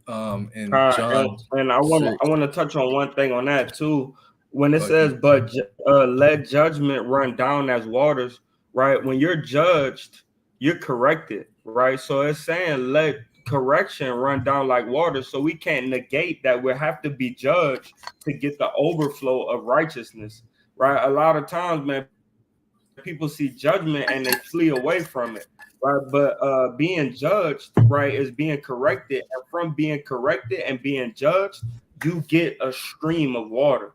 In John, and I want to touch on one thing on that too. When it says, "But let judgment run down as waters," right? When you're judged, you're corrected, right? So it's saying, "Let correction run down like water." So we can't negate that we have to be judged to get the overflow of righteousness, right? A lot of times, man, people see judgment and they flee away from it. Right, but being judged, right, is being corrected, and from being corrected and being judged, you get a stream of water,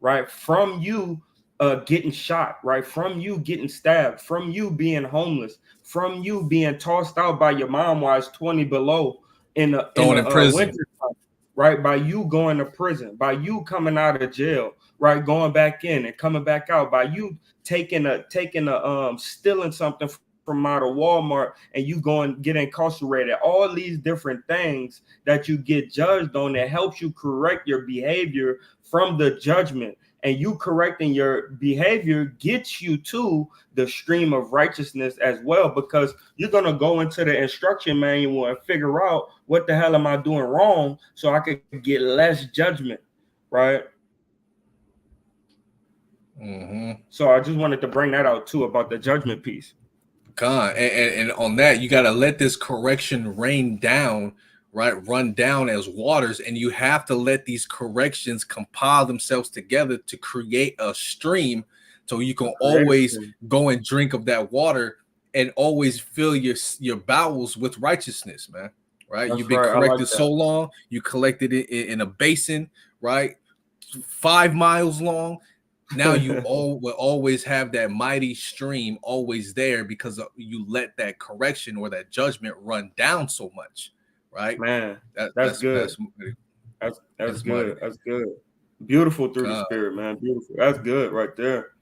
right? From you getting shot, right? From you getting stabbed, from you being homeless, from you being tossed out by your mom while it's 20 below in the winter time, right? By you going to prison, by you coming out of jail, right? Going back in and coming back out, by you taking a stealing something from out of Walmart and you go and get incarcerated. All these different things that you get judged on, that helps you correct your behavior from the judgment. And you correcting your behavior gets you to the stream of righteousness as well, because you're going to go into the instruction manual and figure out, what the hell am I doing wrong, so I could get less judgment, right? So I just wanted to bring that out too, about the judgment piece. God, and on that, you got to let this correction rain down, right? Run down as waters, and you have to let these corrections compile themselves together to create a stream, so you can always go and drink of that water and always fill your bowels with righteousness, man. Right? You've been corrected so long, you collected it in a basin, right? 5 miles long. Now you will always have that mighty stream always there, because you let that correction or that judgment run down so much, right? Man, that's good. That's good. Mighty. That's good. Beautiful through the spirit, man. Beautiful. That's good right there.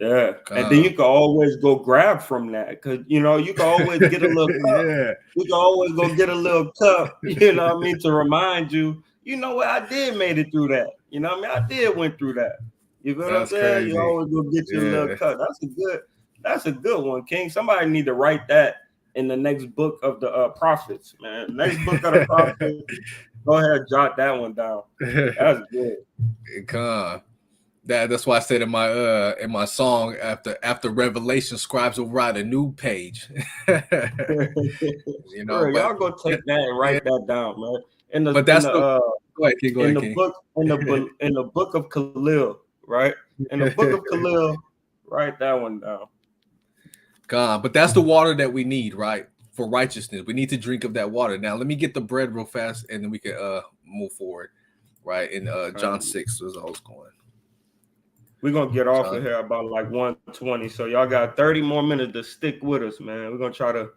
Yeah. And then you can always go grab from that, because you can always get a little cup. Yeah. You can always go get a little cup, you know what I mean, to remind you, what, I did made it through that. You know what I mean? I did went through that. You know what I'm saying? Crazy. You always go get your little cut. That's a good one, King. Somebody need to write that in the next book of the prophets, man. Next book of the prophets. Go ahead, jot that one down. That's good. That's why I said in my song, after Revelation, scribes will write a new page. Bro, y'all go take that and write that down, man. In the book of Khalil. Right? In the book of Khalil, write that one down. God, but that's the water that we need, right? For righteousness. We need to drink of that water. Now, let me get the bread real fast, and then we can move forward, right? In John 6 was always going. We're going to get off of here about like 1:20. So y'all got 30 more minutes to stick with us, man. We're going to try to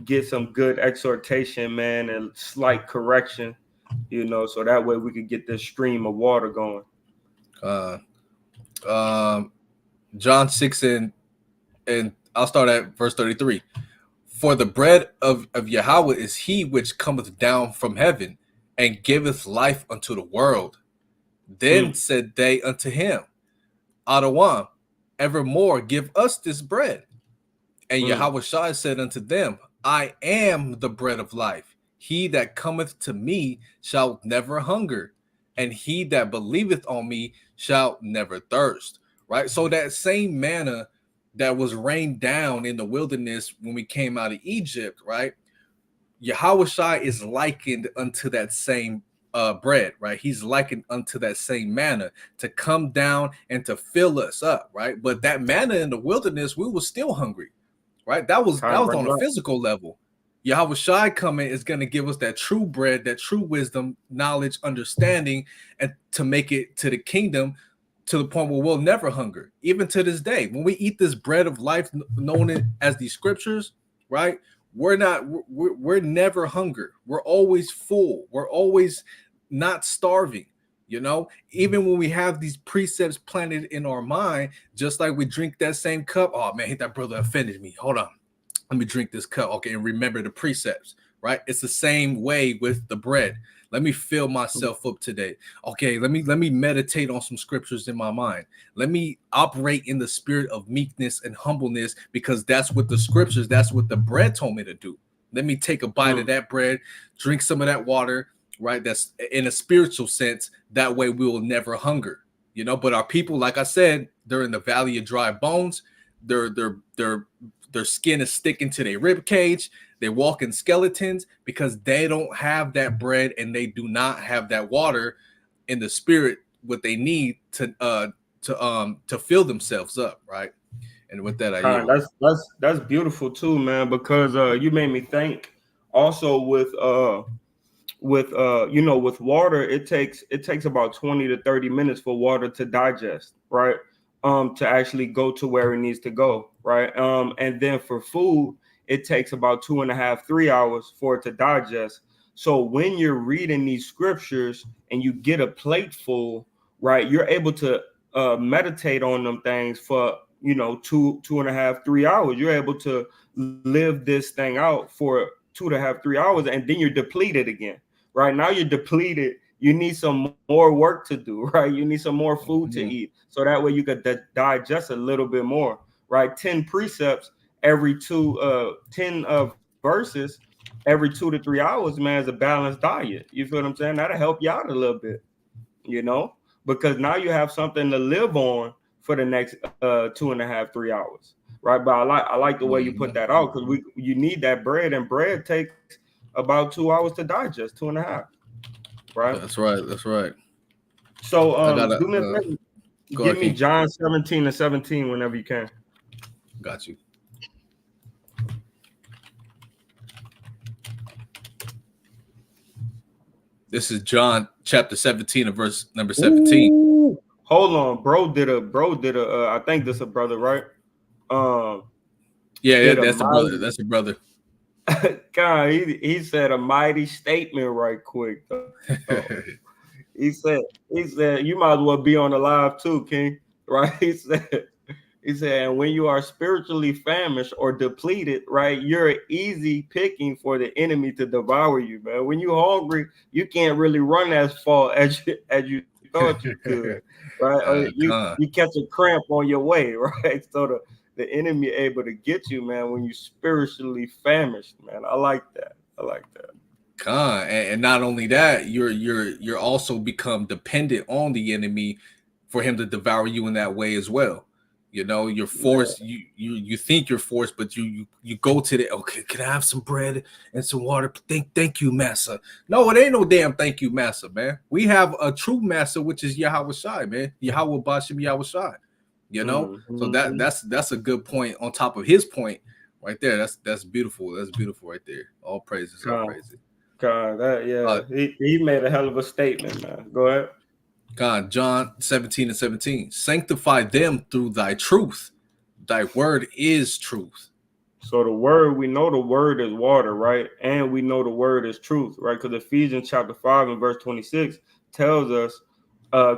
get some good exhortation, man, and slight correction, so that way we could get this stream of water going. John 6 and I'll start at verse 33. For the bread of Yahweh is he which cometh down from heaven and giveth life unto the world. Then said they unto him, Adawan, evermore give us this bread. And Yahweh Shai said unto them, I am the bread of life. He that cometh to me shall never hunger, and he that believeth on me shall never thirst. Right? So that same manna that was rained down in the wilderness when we came out of Egypt, right? Yahweh Shai is likened unto that same bread, right? He's likened unto that same manna to come down and to fill us up, right? But that manna in the wilderness, we were still hungry, right? That was on a physical level. Yahweh Shai coming is going to give us that true bread, that true wisdom, knowledge, understanding, and to make it to the kingdom, to the point where we'll never hunger. Even to this day, when we eat this bread of life, known as the scriptures, right? We're never hunger. We're always full. We're always not starving. You know, even when we have these precepts planted in our mind, just like we drink that same cup. Oh man, that brother offended me. Hold on, let me drink this cup. Okay, and remember the precepts, right? It's the same way with the bread. Let me fill myself up today. Okay, let me meditate on some scriptures in my mind. Let me operate in the spirit of meekness and humbleness, because that's what the scriptures, that's what the bread told me to do. Let me take a bite of that bread, drink some of that water, right? That's in a spiritual sense. That way we will never hunger, you know. But our people, like I said, they're in the valley of dry bones. Their skin is sticking to their rib cage. They walk in skeletons because they don't have that bread and they do not have that water in the spirit, what they need to fill themselves up, right? And with that, I yield. That's beautiful too, man, because you made me think also with you know, with water, it takes about 20 to 30 minutes for water to digest, right? To actually go to where it needs to go, right? And then for food, it takes about 2.5, 3 hours for it to digest. So when you're reading these scriptures and you get a plate full, right, you're able to meditate on them things for, you know, 2.5, 3 hours. You're able to live this thing out for 2.5, 3 hours, and then you're depleted again. Right now you're depleted. You need some more work to do, right? You need some more food to eat, so that way you could digest a little bit more, right? 10 precepts every 10 verses every 2 to 3 hours, man, is a balanced diet. You feel what I'm saying? That'll help you out a little bit, you know, because now you have something to live on for the next 2.5, 3 hours, right? But I like the way you put that out, because you need that bread, and bread takes about 2 hours to digest, 2.5, right? That's right. That's right. So I gotta do me a favor, go give ahead, me King. John 17 and 17 whenever you can. Got you. This is John chapter 17 and verse number 17. Ooh. Hold on, bro did a I think this is a brother, right? Yeah, Did a that's the brother. mighty, That's the brother. God, he said a mighty statement right quick. He said, you might as well be on the live too, King. Right? He said, and when you are spiritually famished or depleted, right, you're easy picking for the enemy to devour you, man. When you're hungry, you can't really run as far as you thought you could, right? Or you catch a cramp on your way, right? So the enemy able to get you, man, when you spiritually famished, man. I like that. And not only that, you're also become dependent on the enemy for him to devour you in that way as well. You know, you're forced. Yeah. You think you're forced, but you go to the, okay, can I have some bread and some water? Thank you, Massa. No, it ain't no damn thank you, Massa, man. We have a true Massa, which is Yahweh Shai, man. Yahweh Bashim Yahweh Shai. You know, so that's a good point on top of his point right there. That's beautiful. That's beautiful right there. All praises, all praises. God, he made a hell of a statement, man. Go ahead. God, John 17 and 17. Sanctify them through thy truth. Thy word is truth. So the word, we know the word is water, right? And we know the word is truth, right? Because Ephesians chapter 5 and verse 26 tells us,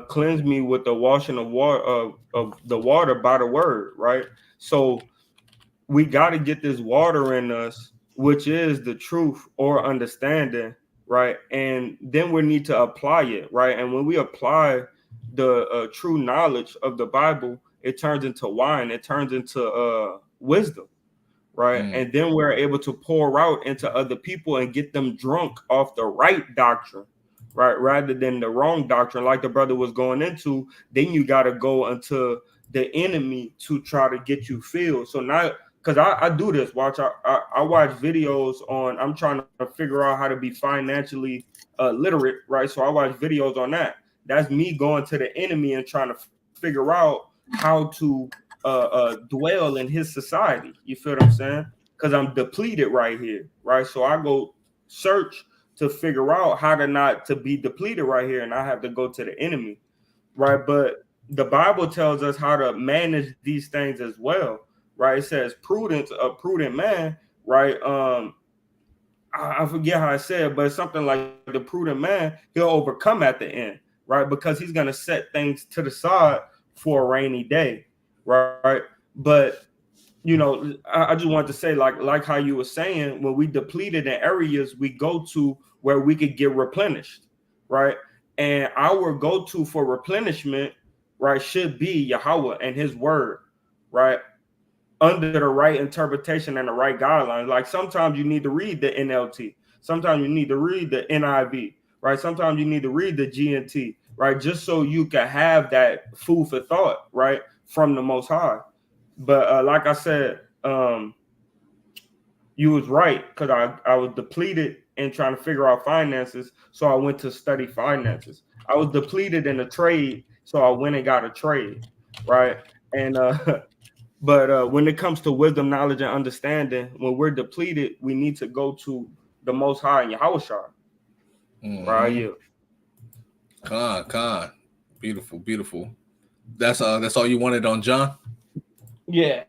cleanse me with the washing of water of the water by the word, right? So we got to get this water in us, which is the truth or understanding, right? And then we need to apply it, right? And when we apply the true knowledge of the Bible, it turns into wine, it turns into wisdom, right? And then we're able to pour out into other people and get them drunk off the right doctrine, right? Rather than the wrong doctrine, like the brother was going into. Then you got to go into the enemy to try to get you filled. So now, because I do this, I watch videos on, I'm trying to figure out how to be financially literate, right? So I watch videos on that. That's me going to the enemy and trying to figure out how to dwell in his society. You feel what I'm saying? Because I'm depleted right here, right? So I go search to figure out how to not to be depleted right here, and I have to go to the enemy, right? But the Bible tells us how to manage these things as well, right? It says prudence, a prudent man, right? I forget how I said, but it's something like the prudent man, he'll overcome at the end, right? Because he's gonna set things to the side for a rainy day, right? But I just wanted to say, like how you were saying, when we depleted in areas, we go to where we could get replenished, right? And our go-to for replenishment, right, should be Yahweh and His Word, right? Under the right interpretation and the right guidelines. Like sometimes you need to read the NLT, sometimes you need to read the NIV, right? Sometimes you need to read the GNT, right? Just so you can have that food for thought, right, from the Most High. But like I said, you was right, because I was depleted in trying to figure out finances, so I went to study finances. I was depleted in a trade, so I went and got a trade, right? And but when it comes to wisdom, knowledge, and understanding, when we're depleted, we need to go to the Most High and Yahweh Shai. Right here. Con. Beautiful, beautiful. That's all you wanted on John? Yeah.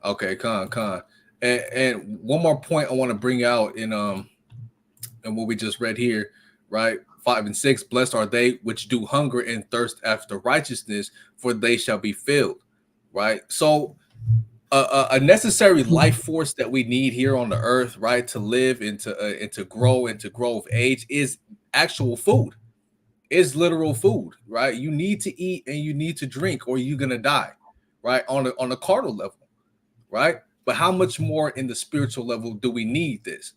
Okay, con. And one more point I want to bring out in what we just read here, right? 5 and 6, blessed are they which do hunger and thirst after righteousness, for they shall be filled, right? So a necessary life force that we need here on the earth, right, to live and to grow of age is actual food, is literal food, right? You need to eat and you need to drink, or you're gonna die, right? On a carnal level, right? But how much more in the spiritual level do we need this?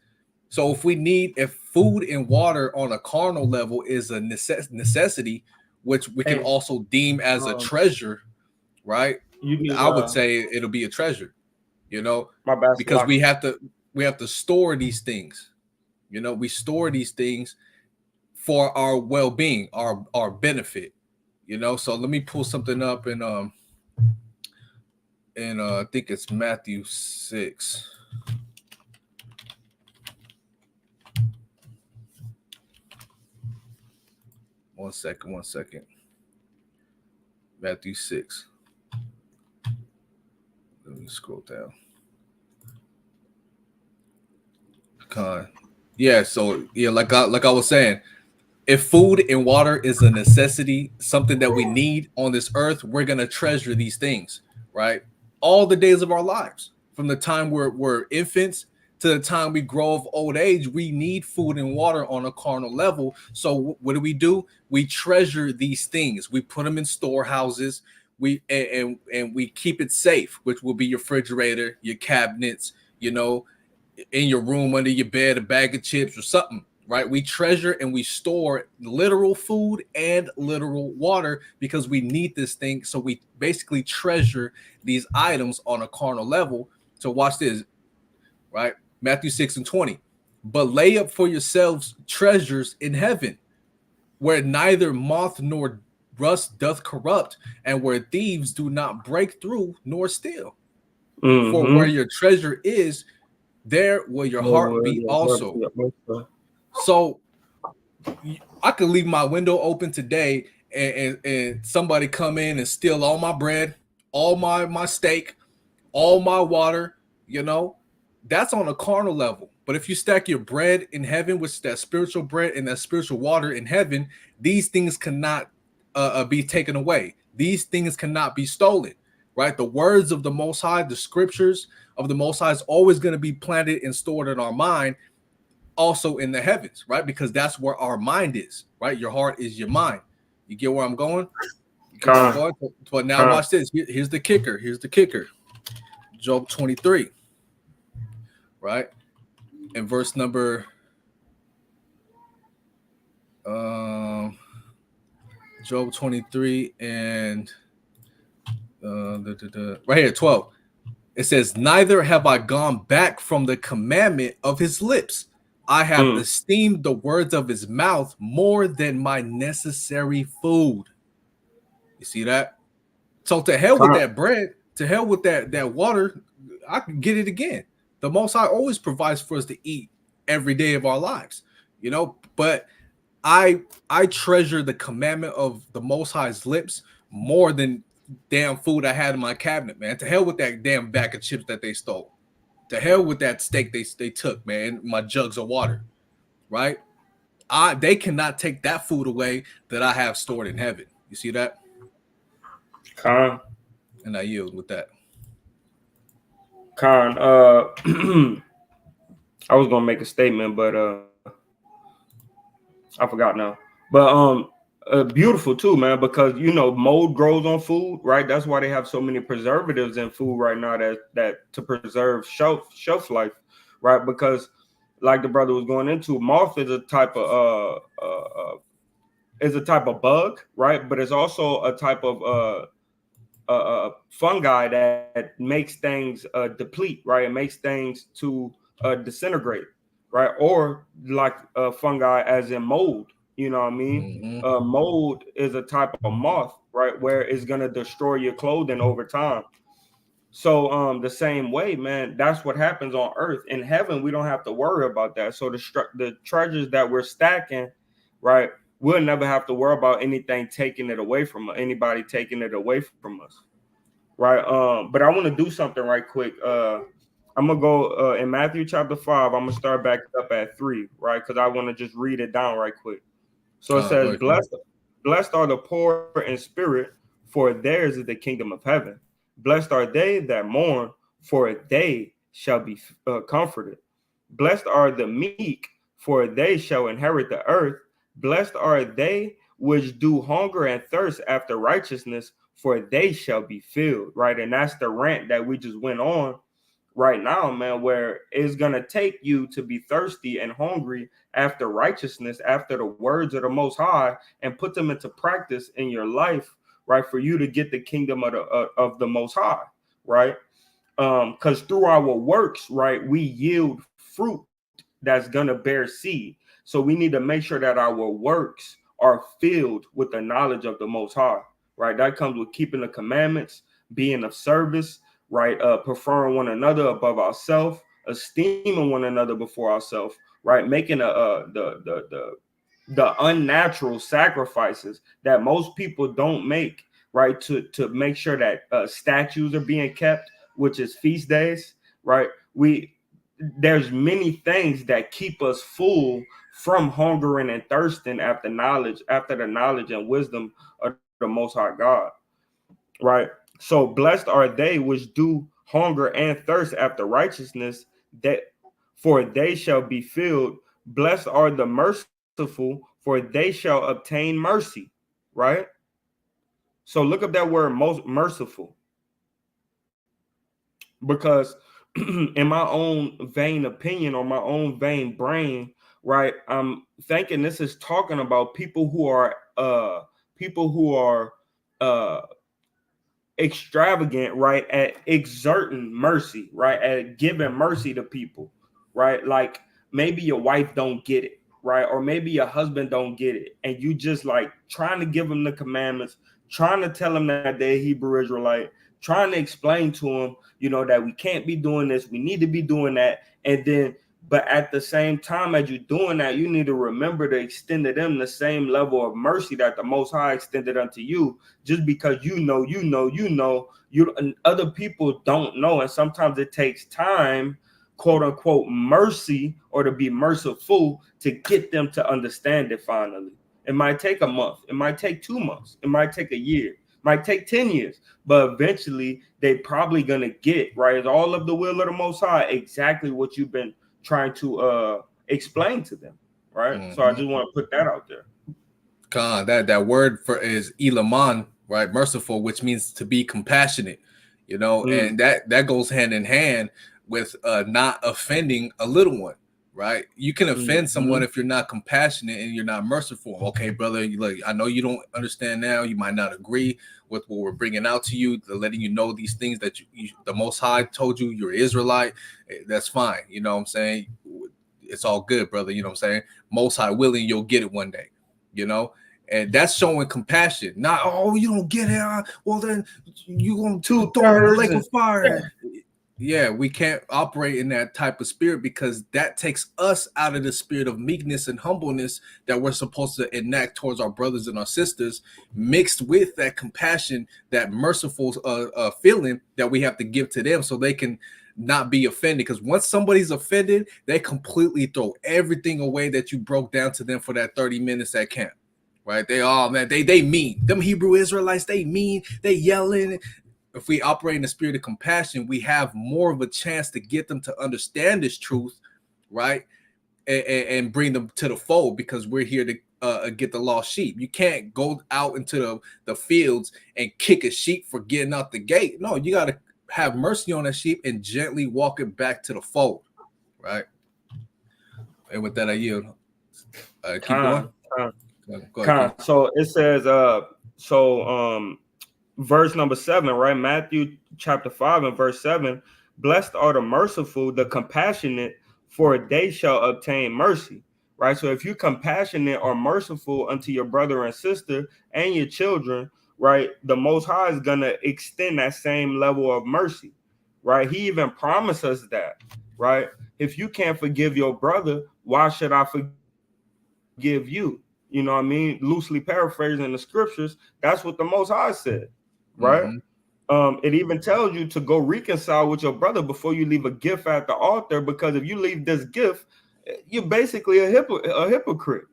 So if food and water on a carnal level is a necessity, which we can also deem as a treasure, right? You need, I would say it'll be a treasure, my bad, because we have to store these things. We store these things for our well-being, our benefit. So let me pull something up and I think it's Matthew 6. One second. Matthew 6. Let me scroll down. Like I was saying, if food and water is a necessity, something that we need on this earth, we're gonna treasure these things, right? All the days of our lives, from the time we're infants to the time we grow of old age, we need food and water on a carnal level. So what do? We treasure these things. We put them in storehouses. And we keep it safe, which will be your refrigerator, your cabinets, in your room, under your bed, a bag of chips or something, right? We treasure and we store literal food and literal water because we need this thing. So we basically treasure these items on a carnal level. So watch this, right? Matthew 6 and 20. But lay up for yourselves treasures in heaven, where neither moth nor rust doth corrupt, and where thieves do not break through nor steal. Mm-hmm. For where your treasure is, there will your heart be also. So I could leave my window open today and somebody come in and steal all my bread, all my steak, all my water, that's on a carnal level. But if you stack your bread in heaven, which is that spiritual bread and that spiritual water in heaven, these things cannot be taken away. These things cannot be stolen, right? The words of the Most High, the scriptures of the Most High is always going to be planted and stored in our mind, also in the heavens, right? Because that's where our mind is, right? Your heart is your mind. You get where I'm going? But now watch this. Here's the kicker. Job 23, right? In verse number Job 23 and right here, 12. It says, neither have I gone back from the commandment of his lips. I have esteemed the words of his mouth more than my necessary food. You see that? So to hell with that bread, to hell with that water, I can get it again. The Most High always provides for us to eat every day of our lives, but I treasure the commandment of the Most High's lips more than damn food I had in my cabinet, man. To hell with that damn bag of chips that they stole. To hell with that steak they took, man. My jugs of water, right? They cannot take that food away that I have stored in heaven. You see that? Con, And I yield with that. Con, I was gonna make a statement, but I forgot now. But beautiful too, man, because you know mold grows on food, right? That's why they have so many preservatives in food right now that to preserve shelf life, right? Because like the brother was going into, moth is a type of bug, right? But it's also a type of fungi that makes things deplete, right? It makes things to disintegrate, right? Or like fungi as in mold, you know what I mean? Mm-hmm. Mold is a type of moth, right? Where it's going to destroy your clothing over time. So the same way, man, that's what happens on earth. In heaven, we don't have to worry about that. So the treasures that we're stacking, right? We'll never have to worry about anything taking it away from us, anybody taking it away from us. Right. But I want to do something right quick. I'm gonna go in Matthew chapter 5. I'm gonna start back up at 3, right? Because I want to just read it down right quick. So it Go says, ahead. blessed are the poor in spirit, for theirs is the kingdom of heaven. Blessed are they that mourn, for they shall be comforted. Blessed are the meek, for they shall inherit the earth. Blessed are they which do hunger and thirst after righteousness, for they shall be filled. Right. And that's the rant that we just went on right now, man, where it's going to take you to be thirsty and hungry after righteousness, after the words of the Most High, and put them into practice in your life, right, for you to get the kingdom of the Most High, right? Because through our works, right, we yield fruit that's going to bear seed. So we need to make sure that our works are filled with the knowledge of the Most High, right? That comes with keeping the commandments, being of service, right? Preferring one another above ourselves, esteeming one another before ourselves, right? Making the unnatural sacrifices that most people don't make, right? To make sure that statues are being kept, which is feast days, right? There's many things that keep us full from hungering and thirsting after the knowledge and wisdom of the Most High God, right? So blessed are they which do hunger and thirst after righteousness, that for they shall be filled. Blessed are the merciful, for they shall obtain mercy, right? So look up that word, most merciful, because in my own vain opinion or my own vain brain, right, I'm thinking this is talking about people who are uh extravagant, right, at exerting mercy, right, at giving mercy to people, right? Like maybe your wife don't get it, right, or maybe your husband don't get it, and you just like trying to give them the commandments, trying to tell them that they're Hebrew Israelite, trying to explain to them, you know, that we can't be doing this, we need to be doing that, and then but at the same time as you're doing that, you need to remember to extend to them the same level of mercy that the Most High extended unto you. Just because and other people don't know, and sometimes it takes time, quote unquote, mercy, or to be merciful to get them to understand it. Finally, it might take a month, it might take 2 months, it might take a year, it might take 10 years, but eventually they probably gonna get, right, it's all of the will of the Most High, exactly what you've been trying to explain to them, right? So I just want to put that out there. That word for is Elaman, right? Merciful, which means to be compassionate, you know, and that goes hand in hand with not offending a little one, right? You can offend someone if you're not compassionate and you're not merciful. Okay, brother, look, I know you don't understand now. You might not agree with what we're bringing out to you, letting you know these things that the Most High told you you're Israelite. That's fine. You know what I'm saying? It's all good, brother. You know what I'm saying? Most High willing, you'll get it one day, you know? And that's showing compassion. Not, oh, you don't get it. Well, then you're going to throw in the lake of fire. yeah, we can't operate in that type of spirit because that takes us out of the spirit of meekness and humbleness that we're supposed to enact towards our brothers and our sisters, mixed with that compassion, that merciful feeling that we have to give to them so they can not be offended. Because once somebody's offended, they completely throw everything away that you broke down to them for that 30 minutes at camp. Right? They mean. Them Hebrew Israelites, they mean, they yelling. If we operate in the spirit of compassion, we have more of a chance to get them to understand this truth, right? And bring them to the fold because we're here to get the lost sheep. You can't go out into the fields and kick a sheep for getting out the gate. No, you got to have mercy on that sheep and gently walk it back to the fold, right? And with that, I yield. Keep going. Go ahead, King. So it says, verse number 7, right? Matthew chapter 5 and verse 7. Blessed are the merciful, the compassionate, for they shall obtain mercy. Right. So if you're compassionate or merciful unto your brother and sister and your children, right, the Most High is gonna extend that same level of mercy. Right. He even promised us that. Right. If you can't forgive your brother, why should I forgive you? You know what I mean? Loosely paraphrasing the scriptures, that's what the Most High said, right? It even tells you to go reconcile with your brother before you leave a gift at the altar, because if you leave this gift, you're basically a hypocrite,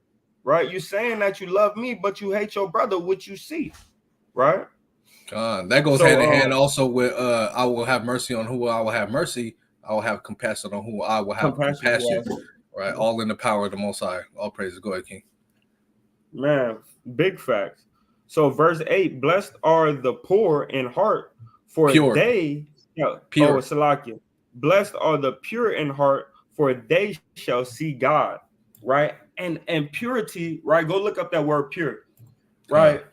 right? You're saying that you love me, but you hate your brother, which you see, right? That goes hand in hand also with I will have mercy on who I will have mercy. I will have compassion on who I will have compassion. Right, all in the power of the Most High. All praises. Go ahead, King. Man, big facts. So verse 8, blessed are the poor in heart, for pure. they pure. Salakia. Blessed are the pure in heart, for they shall see God. Right? And purity, right? Go look up that word pure. Right?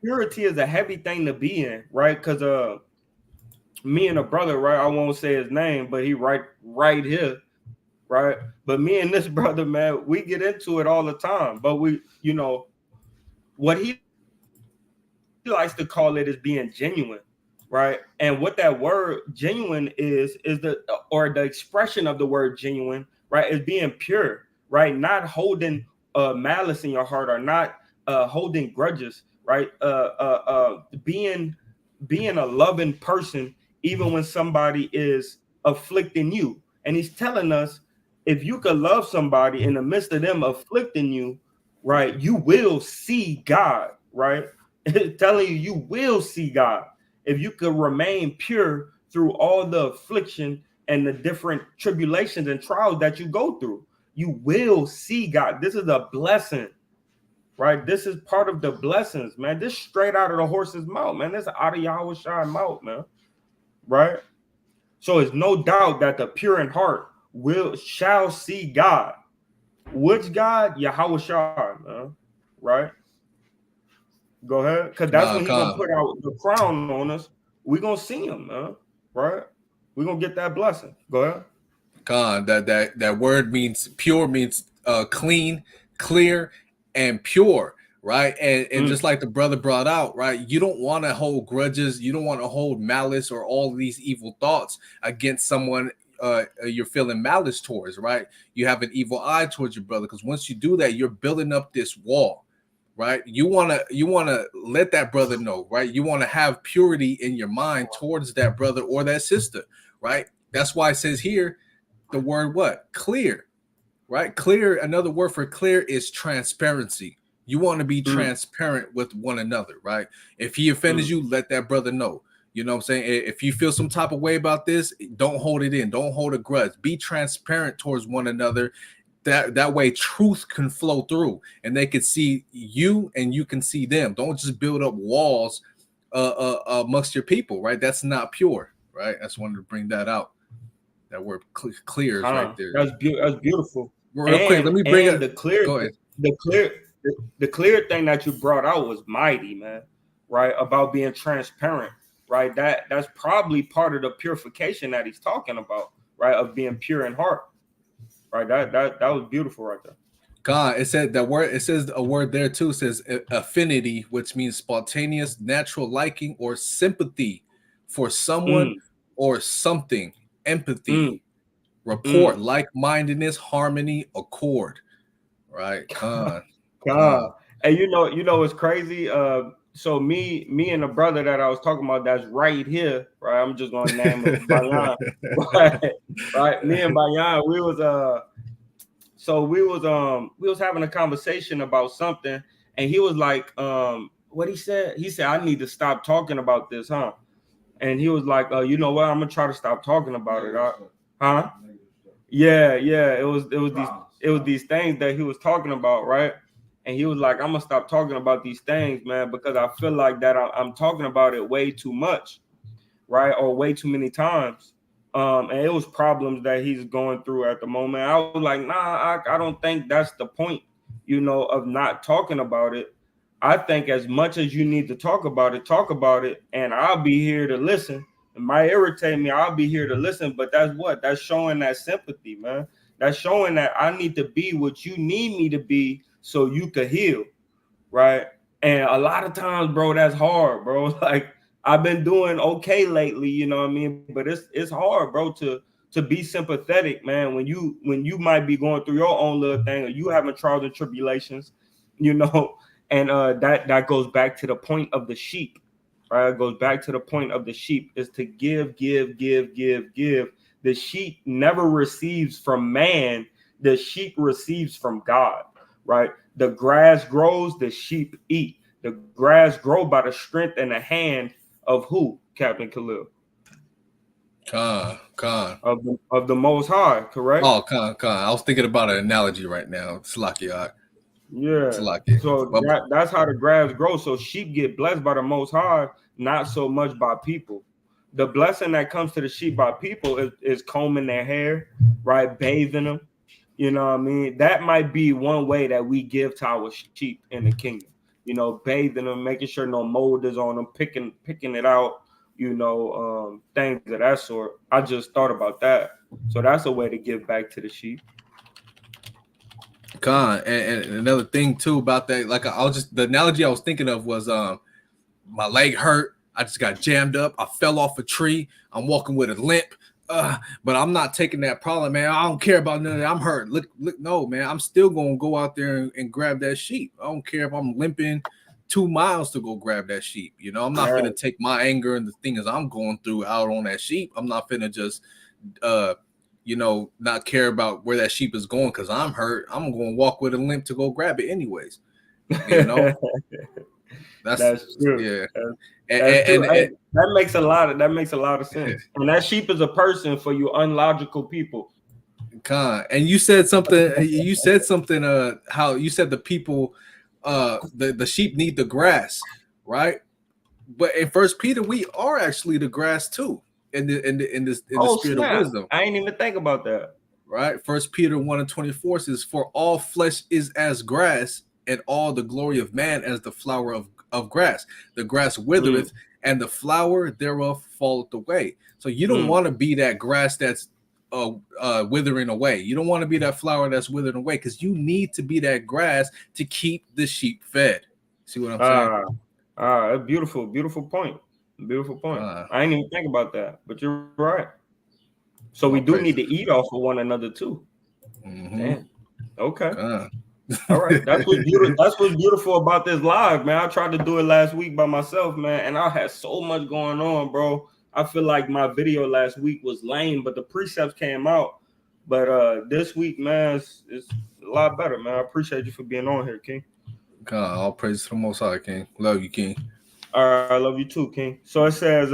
Purity is a heavy thing to be in, right? Because me and a brother, right? I won't say his name, but he right here. Right. But me and this brother, man, we get into it all the time. But we, you know, what he likes to call it is being genuine. Right. And what that word genuine is the expression of the word genuine, right, is being pure, right? Not holding malice in your heart, or not holding grudges, right? Being a loving person, even when somebody is afflicting you. And he's telling us, if you could love somebody in the midst of them afflicting you, right, you will see God, right? It's telling you will see God. If you could remain pure through all the affliction and the different tribulations and trials that you go through, you will see God. This is a blessing, right? This is part of the blessings, man. This straight out of the horse's mouth, man. This out of Yahweh's mouth, man. Right? So it's no doubt that the pure in heart shall see God. Which God? Yahweh, man. Right? Go ahead. Because that's when he's going to put out the crown on us. We're going to see him, man. Right? We're going to get that blessing. Go ahead. God, that word means pure, means clean, clear, and pure, right? And just like the brother brought out, right? You don't want to hold grudges. You don't want to hold malice or all these evil thoughts against someone you're feeling malice towards, right? You have an evil eye towards your brother, because once you do that, you're building up this wall, right? You want to let that brother know, right? You want to have purity in your mind towards that brother or that sister, right? That's why it says here the word what? Clear, right? Clear, another word for clear is transparency. You want to be transparent with one another, right? If he offended you, let that brother know. You know what I'm saying? If you feel some type of way about this, don't hold it in. Don't hold a grudge. Be transparent towards one another. That way truth can flow through and they can see you and you can see them. Don't just build up walls amongst your people, right? That's not pure, right? I just wanted to bring that out. That word clear is right there. That's beautiful. Real quick, let me bring it. The clear thing that you brought out was mighty, man. Right, about being transparent. Right, that's probably part of the purification that he's talking about. Right, of being pure in heart. Right, that was beautiful right there. God, it said that word. It says a word there too. It says affinity, which means spontaneous, natural liking or sympathy for someone or something. empathy, rapport, like-mindedness, harmony, accord. Right? Con. And you know, it's crazy. So me and the brother that I was talking about, that's right here, right? I'm just gonna name him Bayan, right? Right. Me and Bayan, we was having a conversation about something, and he was like, what he said? He said, I need to stop talking about this, huh? And he was like, you know what? I'm gonna try to stop talking about it, huh? Yeah, yeah. It was these things that he was talking about, right? And he was like, I'm gonna stop talking about these things, man, because I feel like that I'm talking about it way too much, right? Or way too many times. And it was problems that he's going through at the moment. I was like, nah, I don't think that's the point, you know, of not talking about it. I think as much as you need to talk about it, and I'll be here to listen. It might irritate me, I'll be here to listen, but that's showing that sympathy, man. That's showing that I need to be what you need me to be so you could heal, right? And a lot of times, bro, that's hard, bro. Like I've been doing okay lately, you know what I mean? But it's hard, bro, to be sympathetic, man, when you might be going through your own little thing or you having trials and tribulations, you know, and that goes back to the point of the sheep, right? It goes back to the point of the sheep is to give, give, give, give, give. The sheep never receives from man, the sheep receives from God, right? The grass grows, the sheep eat. The grass grow by the strength and the hand of who, Captain Khalil? Con. Of the Most High, correct? Oh, con. I was thinking about an analogy right now. Slakia. Yeah. So that's how the grass grows. So sheep get blessed by the Most High, not so much by people. The blessing that comes to the sheep by people is combing their hair, right? Bathing them. You know what I mean? That might be one way that we give to our sheep in the kingdom. You know, bathing them, making sure no mold is on them, picking it out, you know, things of that sort. I just thought about that. So that's a way to give back to the sheep. Con. And another thing too about that, like I was just the analogy I was thinking of was my leg hurt. I just got jammed up. I fell off a tree. I'm walking with a limp. But I'm not taking that problem, man. I don't care about none of that. I'm hurt. Look, no, man. I'm still gonna go out there and grab that sheep. I don't care if I'm limping 2 miles to go grab that sheep. You know, I'm not gonna take my anger and the things I'm going through out on that sheep. I'm not gonna just you know, not care about where that sheep is going because I'm hurt. I'm gonna walk with a limp to go grab it anyways. You know, that's true. Yeah, and that makes a lot of sense. And that sheep is a person for you unlogical people. And you said something. You said something. How you said the people, the sheep need the grass, right? But in First Peter, we are actually the grass too. In the spirit of wisdom. I ain't even think about that. Right. First Peter 1:24 says, "For all flesh is as grass, and all the glory of man as the flower of grass. The grass withereth, and the flower thereof falleth away." So you don't want to be that grass that's withering away. You don't want to be that flower that's withering away because you need to be that grass to keep the sheep fed. See what I'm saying? A beautiful point. Beautiful point. I didn't even think about that, but you're right. So we do need to eat off of one another too. Damn. Okay. All right. That's what's beautiful. That's what's beautiful about this live, man. I tried to do it last week by myself, man, and I had so much going on, bro. I feel like my video last week was lame, but the precepts came out. But this week, man, it's a lot better, man. I appreciate you for being on here, King. God, all praise to the Most High, King. Love you, King. All right, I love you too, King. So it says,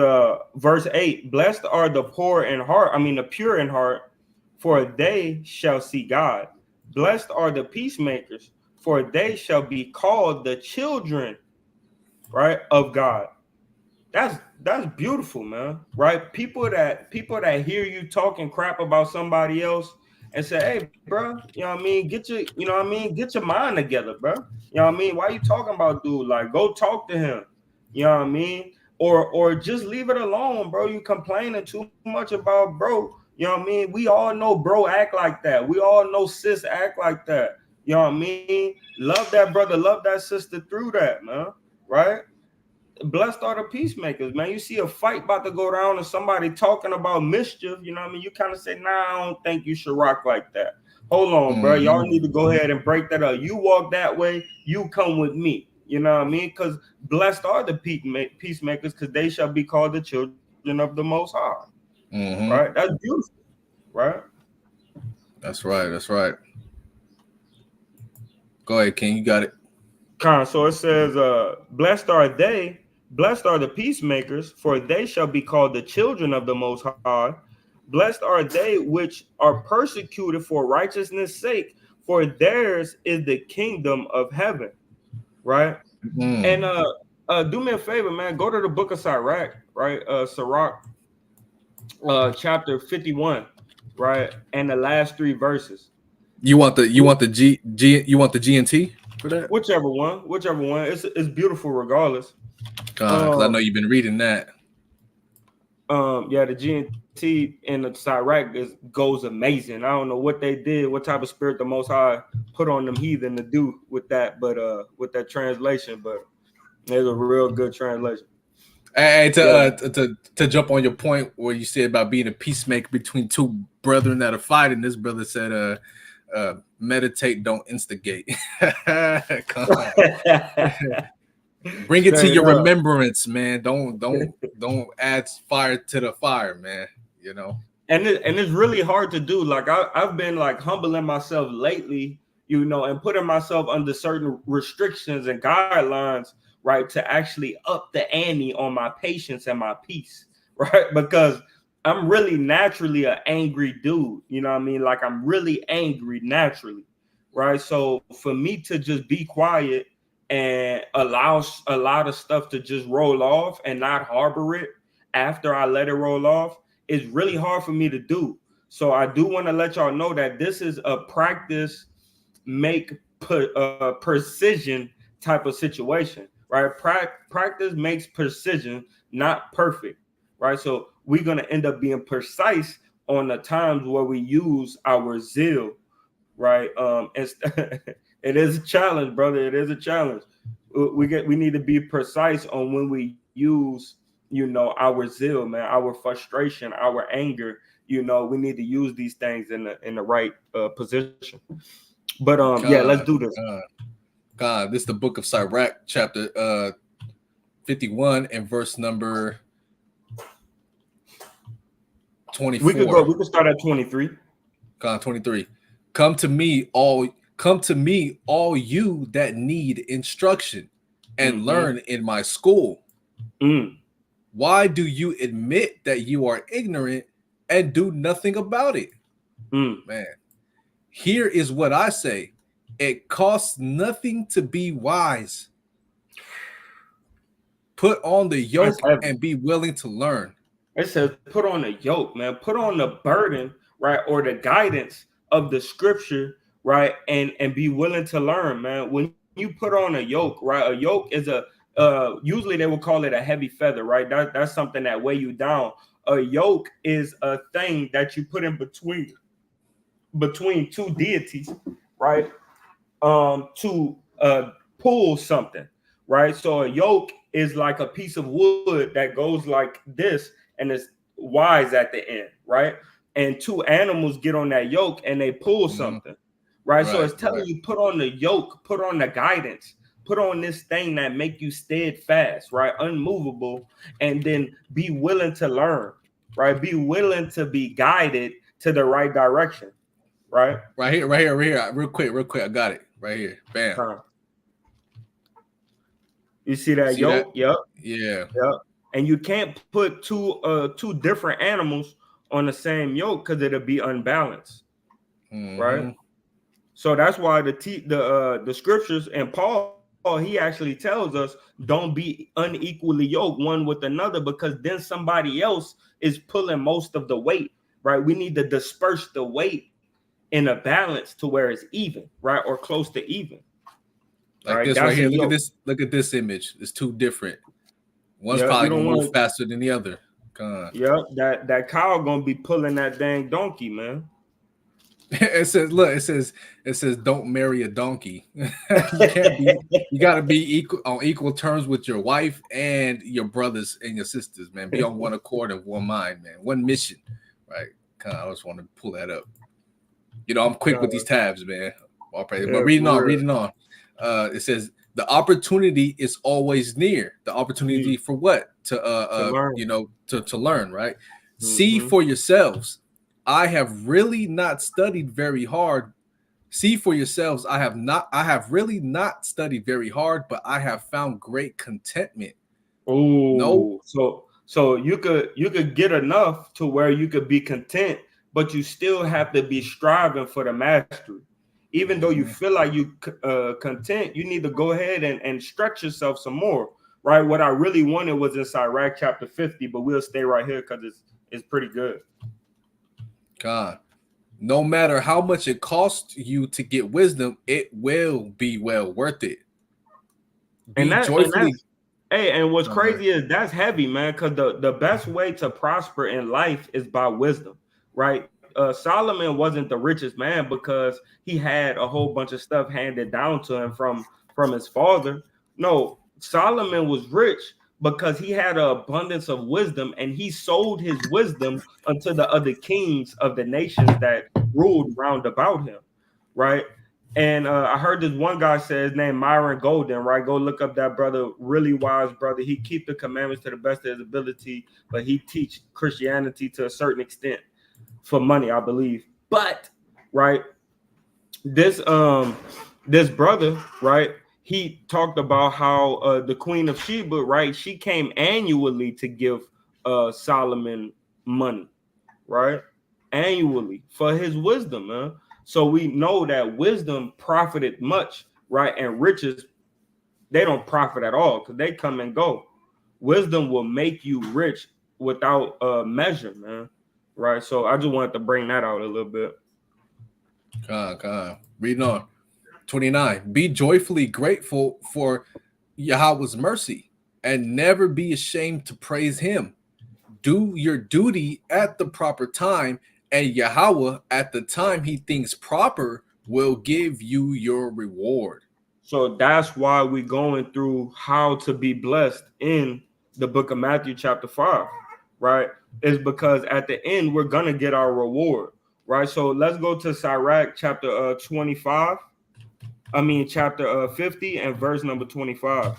verse 8, blessed are the poor in heart, the pure in heart, for they shall see God. Blessed are the peacemakers, for they shall be called the children, right, of God. That's beautiful, man. Right? People that hear you talking crap about somebody else and say, hey, bro, you know what I mean? Get your mind together, bro. You know what I mean? Why are you talking about dude? Like, go talk to him. You know what I mean? Or just leave it alone, bro. You complaining too much about bro. You know what I mean? We all know bro act like that. We all know sis act like that. You know what I mean? Love that brother, love that sister through that, man. Right? blessed are the peacemakers, man. You see a fight about to go down and somebody talking about mischief, you know what I mean? You kind of say, nah, I don't think you should rock like that. Hold on, bro. Y'all need to go ahead and break that up. You walk that way, you come with me. You know what I mean? Because blessed are the peacemakers, because they shall be called the children of the Most High. Right? That's beautiful, right? That's right. That's right. Go ahead, King. You got it. So it says, blessed are the peacemakers, for they shall be called the children of the Most High. Blessed are they which are persecuted for righteousness' sake, for theirs is the kingdom of heaven. Right? And do me a favor, man. Go to the book of Sirach, right? Sirach, chapter 51, right? And the last 3 verses. You want the G and T for that? Whichever one. It's beautiful regardless. Because I know you've been reading that. Yeah, the GNT and the Sirach goes amazing. I don't know what they did, what type of spirit the Most High put on them heathen to do with that, but with that translation, but it's a real good translation. Hey, to jump on your point where you said about being a peacemaker between 2 brethren that are fighting, this brother said, meditate, don't instigate. Bring it to your remembrance, man. Don't add fire to the fire, man. You know. And it's really hard to do. Like I've been like humbling myself lately, you know, and putting myself under certain restrictions and guidelines, right, to actually up the ante on my patience and my peace, right? Because I'm really naturally an angry dude, you know what I mean? Like I'm really angry naturally, right? So for me to just be quiet and allow a lot of stuff to just roll off and not harbor it after I let it roll off is really hard for me to do. So I do want to let y'all know that this is a practice make precision type of situation, right? Practice makes precision, not perfect, right? So we're going to end up being precise on the times where we use our zeal, right? It is a challenge, brother. It is a challenge. We need to be precise on when we use, you know, our zeal, man, our frustration, our anger. You know, we need to use these things in the right position. But yeah, let's do this. God, this is the book of Sirach, chapter 51 and verse number 24. We could start at 23. God, 23. Come to me, all you that need instruction, and learn in my school. Why do you admit that you are ignorant and do nothing about it? Man, here is what I say. It costs nothing to be wise. Put on the yoke and be willing to learn. It says put on the yoke, man. Put on the burden, right? Or the guidance of the scripture, right? And be willing to learn, man. When you put on a yoke, right? A yoke is usually they will call it a heavy feather, right? That's something that weigh you down. A yoke is a thing that you put in between 2 deities, right? To pull something, right? So a yoke is like a piece of wood that goes like this and it's wise at the end, right? And 2 animals get on that yoke and they pull something, right? So it's telling you put on the yoke, put on the guidance, put on this thing that make you steadfast, right? Unmovable, and then be willing to learn, right? Be willing to be guided to the right direction. Right here. Real quick. I got it right here. Bam. You see that yoke? Yep. Yeah. Yep. And you can't put two different animals on the same yoke because it'll be unbalanced. Right. So that's why the scriptures and Paul, he actually tells us don't be unequally yoked one with another, because then somebody else is pulling most of the weight. Right. We need to disperse the weight in a balance to where it's even, right, or close to even. Like this right here. Look at this image. It's 2 different. One's probably gonna move faster than the other. Yeah, that cow gonna be pulling that dang donkey, man. It says, look, it says, don't marry a donkey. You can't be. You got to be equal on equal terms with your wife and your brothers and your sisters, man. Be on one accord and one mind, man. One mission, right? Kind of, I just want to pull that up. You know, I'm quick with these tabs, man. All praise. But reading on. It says the opportunity is always near. The opportunity for what? To learn. you know, to learn, right? See for yourselves. I have really not studied very hard. See for yourselves. I have really not studied very hard, but I have found great contentment. Oh, so you could get enough to where you could be content, but you still have to be striving for the mastery. Even though you feel like you content, you need to go ahead and stretch yourself some more, right? What I really wanted was in Sirach chapter 50, but we'll stay right here because it's pretty good. God, no matter how much it costs you to get wisdom, it will be well worth it. Be joyfully. And what's crazy is that's heavy, man, because the best way to prosper in life is by wisdom, right? Solomon wasn't the richest man because he had a whole bunch of stuff handed down to him from his father. No, Solomon was rich because he had an abundance of wisdom, and he sold his wisdom unto the other kings of the nations that ruled round about him, right? And I heard this one guy say his name Myron Golden, right? Go look up that brother, really wise brother. He keep the commandments to the best of his ability, but he teach Christianity to a certain extent for money, I believe. But right, this brother, right, he talked about how the Queen of Sheba, right, she came annually to give Solomon money, right, annually for his wisdom, man. So we know that wisdom profited much, right? And riches, they don't profit at all because they come and go. Wisdom will make you rich without measure, man. Right. So I just wanted to bring that out a little bit. Reading on. 29. Be joyfully grateful for Yahweh's mercy and never be ashamed to praise him. Do your duty at the proper time, and Yahweh, at the time he thinks proper, will give you your reward. So that's why we're going through how to be blessed in the book of Matthew chapter 5, right? Is because at the end, we're going to get our reward, right? So let's go to Sirach chapter 25. Chapter 50 and verse number 25.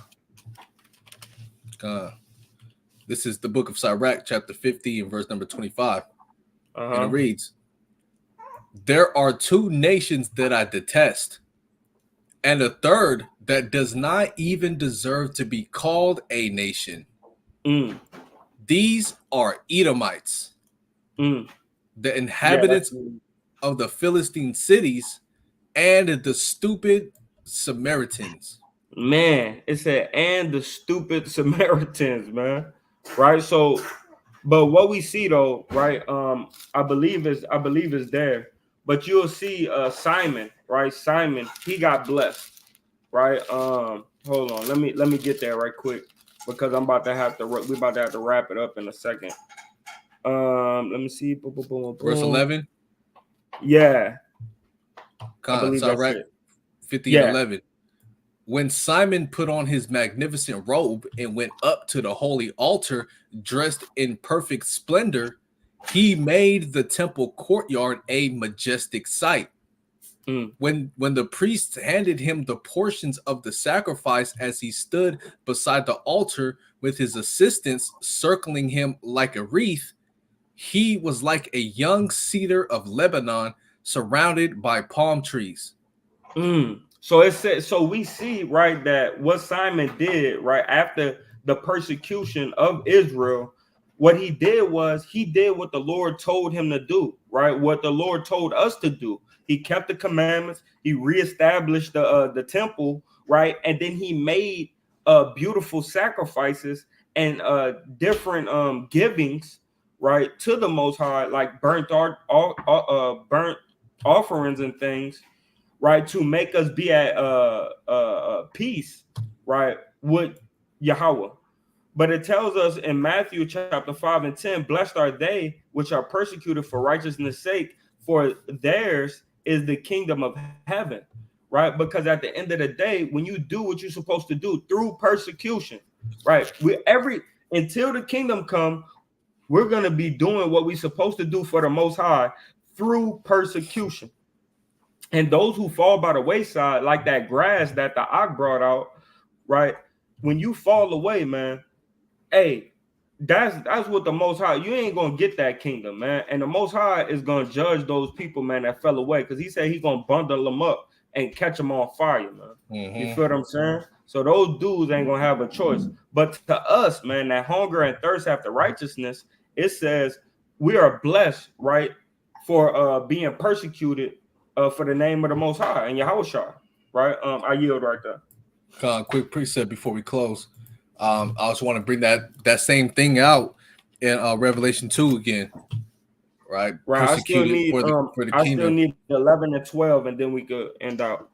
This is the book of Sirach, chapter 50 and verse number 25. And it reads, there are two nations that I detest, and a third that does not even deserve to be called a nation. These are Edomites, the inhabitants of the Philistine cities, and the stupid Samaritans. Man, it said, and the stupid Samaritans, man. Right. So, but what we see though, right? I believe is there, but you'll see Simon, right? Simon, he got blessed, right? Hold on, let me get there right quick because we're about to have to wrap it up in a second. Let me see. Verse 11. Yeah. I believe that's right. 50 and 11. When Simon put on his magnificent robe and went up to the holy altar dressed in perfect splendor, he made the temple courtyard a majestic sight. When the priests handed him the portions of the sacrifice as he stood beside the altar with his assistants circling him like a wreath, he was like a young cedar of Lebanon surrounded by palm trees. So it said, so we see, right, that what Simon did, right, after the persecution of Israel, what he did was he did what the Lord told him to do, right? What the Lord told us to do. He kept the commandments. He reestablished the temple, right? And then he made beautiful sacrifices and different givings, right, to the Most High, like burnt offerings and things, right, to make us be at peace, right, with Yahweh. But it tells us in Matthew chapter 5 and 10, blessed are they which are persecuted for righteousness' sake, for theirs is the kingdom of heaven, right? Because at the end of the day, when you do what you're supposed to do through persecution, right? Until the kingdom come, we're going to be doing what we're supposed to do for the Most High through persecution. And those who fall by the wayside, like that grass that the Ak brought out, right? When you fall away, man, hey, that's what the Most High, you ain't gonna get that kingdom, man. And the Most High is gonna judge those people, man, that fell away, because he said he's gonna bundle them up and catch them on fire, man. You feel what I'm saying? So those dudes ain't gonna have a choice. But to us, man, that hunger and thirst after righteousness, it says we are blessed, right, for being persecuted for the name of the Most High and Yahushua, right? I yield right there. Quick precept before we close. I also want to bring that same thing out in Revelation 2 again, right? Right. Persecuted for the I kingdom. still need 11 and 12, and then we could end out.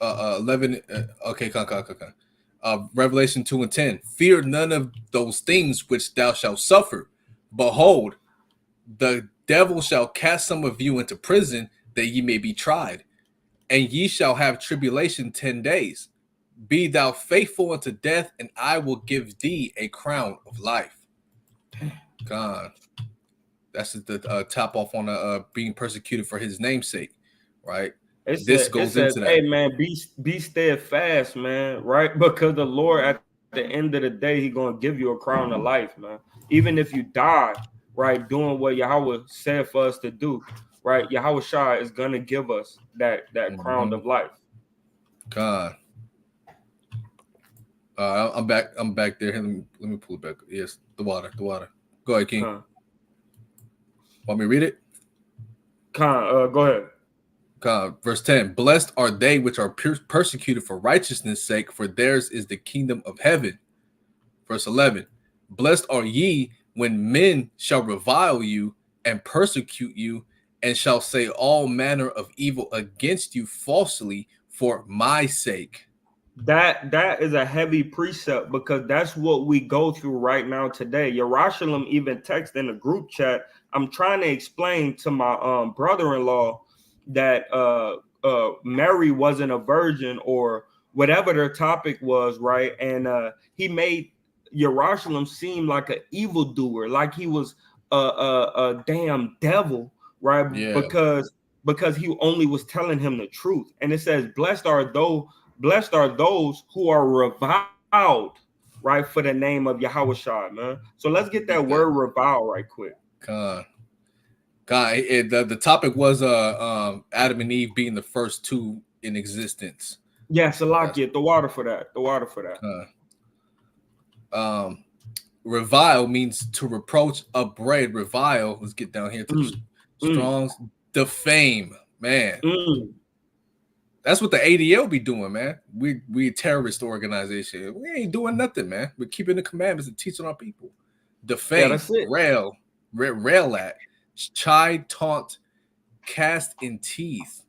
11. Okay, Revelation 2 and 10. Fear none of those things which thou shalt suffer. Behold, the devil shall cast some of you into prison, that ye may be tried, and ye shall have tribulation 10 days. Be thou faithful unto death, and I will give thee a crown of life. God, that's the top off on being persecuted for his namesake, right? This goes into that. Hey, man, be steadfast, man, right? Because the Lord, at the end of the day, He gonna give you a crown of life, man. Even if you die, right, doing what Yahweh said for us to do, right? Yahweh Shai is gonna give us that crown of life. God. I'm back there. Let me pull it back. Yes, the water. Go ahead, King. Want me to read it? Go ahead. Verse 10. Blessed are they which are persecuted for righteousness' sake, for theirs is the kingdom of heaven. Verse 11. Blessed are ye when men shall revile you and persecute you, and shall say all manner of evil against you falsely for my sake. That is a heavy precept, because that's what we go through right now today. Yerushalayim even text in the group chat. I'm trying to explain to my brother-in-law that Mary wasn't a virgin, or whatever their topic was, right? And he made Yerushalayim seem like an evildoer, like he was a damn devil, right? Yeah. Because he only was telling him the truth. And it says, blessed are those who are reviled, right, for the name of Yahushua, man. So let's get that word revile right quick. God, the topic was Adam and Eve being the first two in existence. Yes, Salakia, the water for that. Revile means to reproach, upbraid. Revile. Let's get down here to Strong's. Defame, man. That's what the ADL be doing, man. We a terrorist organization. We ain't doing nothing, man. We're keeping the commandments and teaching our people. Defame, rail at, chide, taunt, cast in teeth.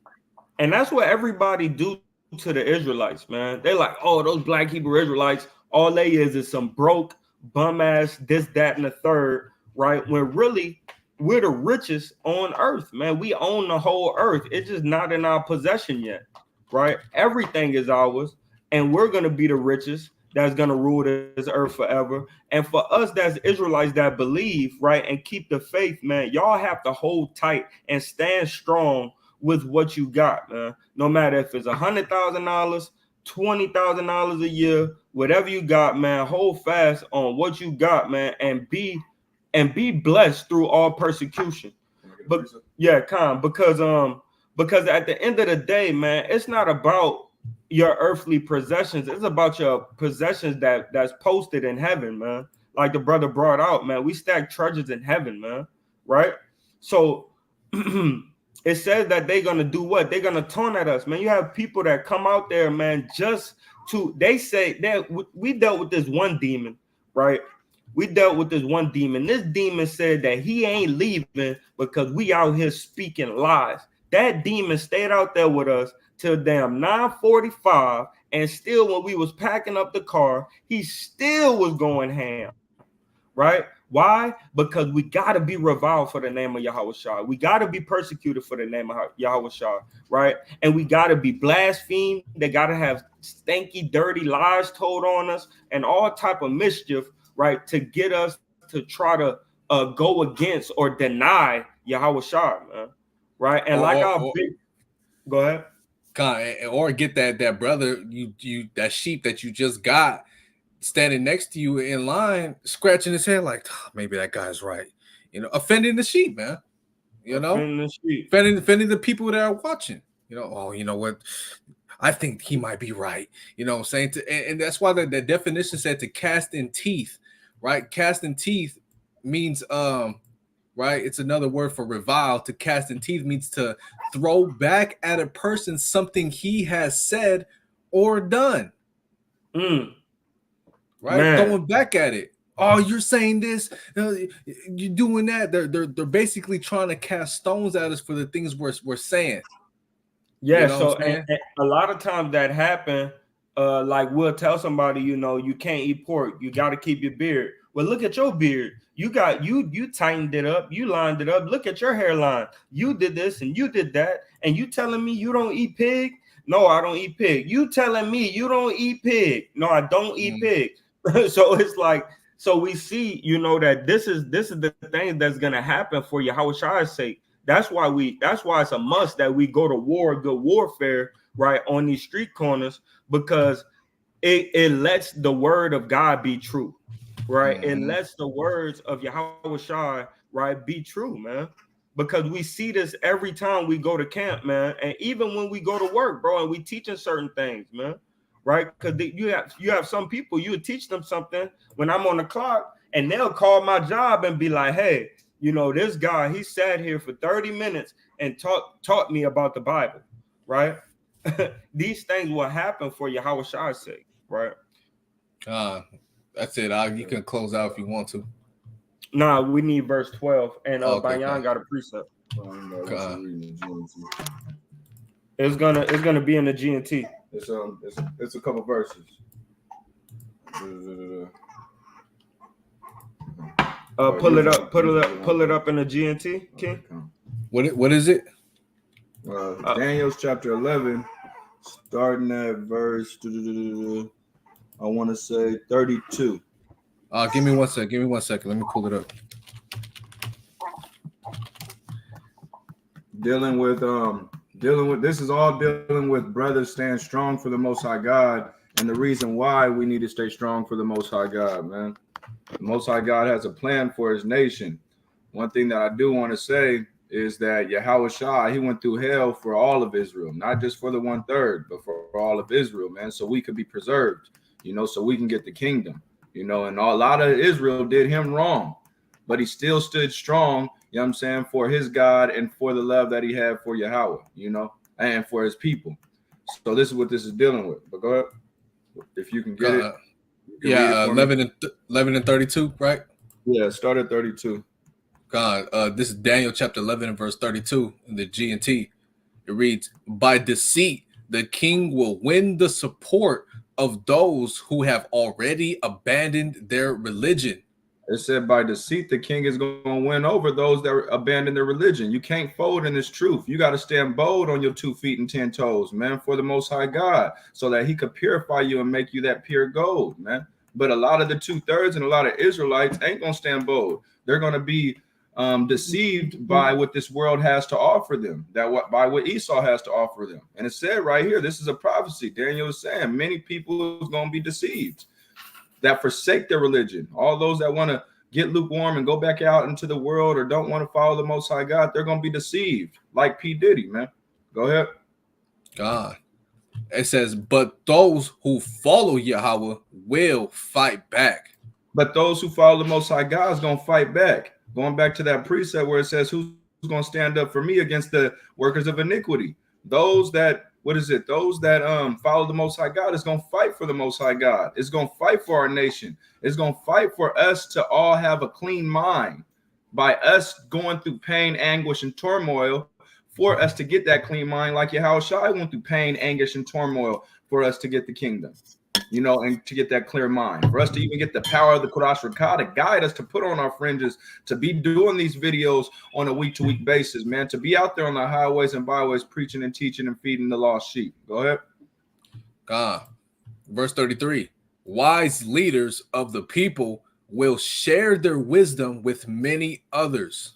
And that's what everybody do to the Israelites, man. They're like, oh, those black Hebrew Israelites, all they is some broke, bum ass, this, that, and the third, right? When really we're the richest on earth, man. We own the whole earth. It's just not in our possession yet, right? Everything is ours, and we're going to be the richest that's going to rule this earth forever. And for us, that's Israelites that believe, right, and keep the faith, man, y'all have to hold tight and stand strong with what you got, man. No matter if it's $100,000, $20,000 a year, whatever you got, man, hold fast on what you got, man, and be blessed through all persecution. But yeah, because at the end of the day, man, it's not about your earthly possessions. It's about your possessions that's posted in heaven, man. Like the brother brought out, man, we stack treasures in heaven, man. Right? So it says that they're gonna do what? They're gonna taunt at us, man. You have people that come out there, man, they say that we dealt with this one demon, right? We dealt with this one demon. This demon said that he ain't leaving because we out here speaking lies. That demon stayed out there with us till damn 9:45, and still when we was packing up the car, he still was going ham, right? Why? Because we got to be reviled for the name of Yahweh Shah. We got to be persecuted for the name of Yahweh Shah, right? And we got to be blasphemed. They got to have stinky, dirty lies told on us and all type of mischief, right? To get us to try to go against or deny Yahweh Shah, man, right? And like our big, go ahead. Or get that brother, you that sheep that you just got standing next to you in line, scratching his head like, oh, maybe that guy's right. Offending the sheep, man. Offending the people that are watching. Oh, you know what? I think he might be right. I'm saying and that's why the definition said to cast in teeth, right? Casting teeth means right? It's another word for revile. To cast in teeth means to throw back at a person something he has said or done. Right? Man. Throwing back at it. Oh, you're saying this, you're doing that. They're basically trying to cast stones at us for the things we're saying. Yeah, so and a lot of times that happen, like we'll tell somebody, you can't eat pork, you got to keep your beard. Well, look at your beard. You tightened it up, you lined it up. Look at your hairline. You did this and you did that, and you telling me you don't eat pig? No, I don't eat pig. You telling me you don't eat pig? No, I don't eat pig. So it's like, so we see, that this is the thing that's gonna happen for Yahweh Shai's sake. That's why it's a must that we go to war, good warfare, right, on these street corners, because it lets the word of God be true, right? It lets the words of Yahweh Shai, right, be true, man. Because we see this every time we go to camp, man, and even when we go to work, bro, and we teaching certain things, man, right? Because you have some people, you would teach them something when I'm on the clock, and they'll call my job and be like, hey, this guy, he sat here for 30 minutes and taught me about the Bible, right? These things will happen for Yahweh Shai's sake, right? That's it. You can close out if you want to. Nah, we need verse 12, and Bayan got a precept. It's gonna be in the G&T. It's a couple verses. Pull it up in the G&T, King. What is it? Daniel's chapter 11, starting at verse, I want to say 32. Give me 1 second. Let me pull it up. Dealing with this is all dealing with brothers stand strong for the Most High God, and the reason why we need to stay strong for the Most High God, man. The Most High God has a plan for his nation. One thing that I do want to say is that Yahweh Shai, he went through hell for all of Israel, not just for the 1/3, but for all of Israel, man, so we could be preserved, so we can get the kingdom, and a lot of Israel did him wrong, but he still stood strong, you know what I'm saying, for his God and for the love that he had for Yahweh, and for his people. So this is what this is dealing with. But go ahead, if you can get it. Yeah, 11 and 32, right? Yeah, start at 32. This is Daniel chapter 11 and verse 32 in the G&T. It reads, by deceit, the king will win the support of those who have already abandoned their religion. It said by deceit, the king is going to win over those that abandon their religion. You can't fold in this truth. You got to stand bold on your 2 feet and 10 toes, man, for the Most High God, so that he could purify you and make you that pure gold, man. But a lot of the 2/3 and a lot of Israelites ain't going to stand bold. They're going to be deceived by what this world has to offer them, by what Esau has to offer them. And it said right here, this is a prophecy. Daniel is saying many people is going to be deceived that forsake their religion. All those that want to get lukewarm and go back out into the world or don't want to follow the Most High God, they're going to be deceived like P. Diddy, man. Go ahead. God. It says, but those who follow Yahweh will fight back. But those who follow the Most High God is going to fight back. Going back to that precept where it says, who's going to stand up for me against the workers of iniquity? Those that, those that follow the Most High God is going to fight for the Most High God. It's going to fight for our nation. It's going to fight for us to all have a clean mind by us going through pain, anguish, and turmoil for us to get that clean mind, like Yahweh Shai went through pain, anguish, and turmoil for us to get the kingdom. you know, and to get that clear mind, for us to even get the power of the Qur'an to guide us to put on our fringes, to be doing these videos on a week-to-week basis, man, to be out there on the highways and byways preaching and teaching and feeding the lost sheep. Go ahead. Verse 33, wise leaders of the people will share their wisdom with many others.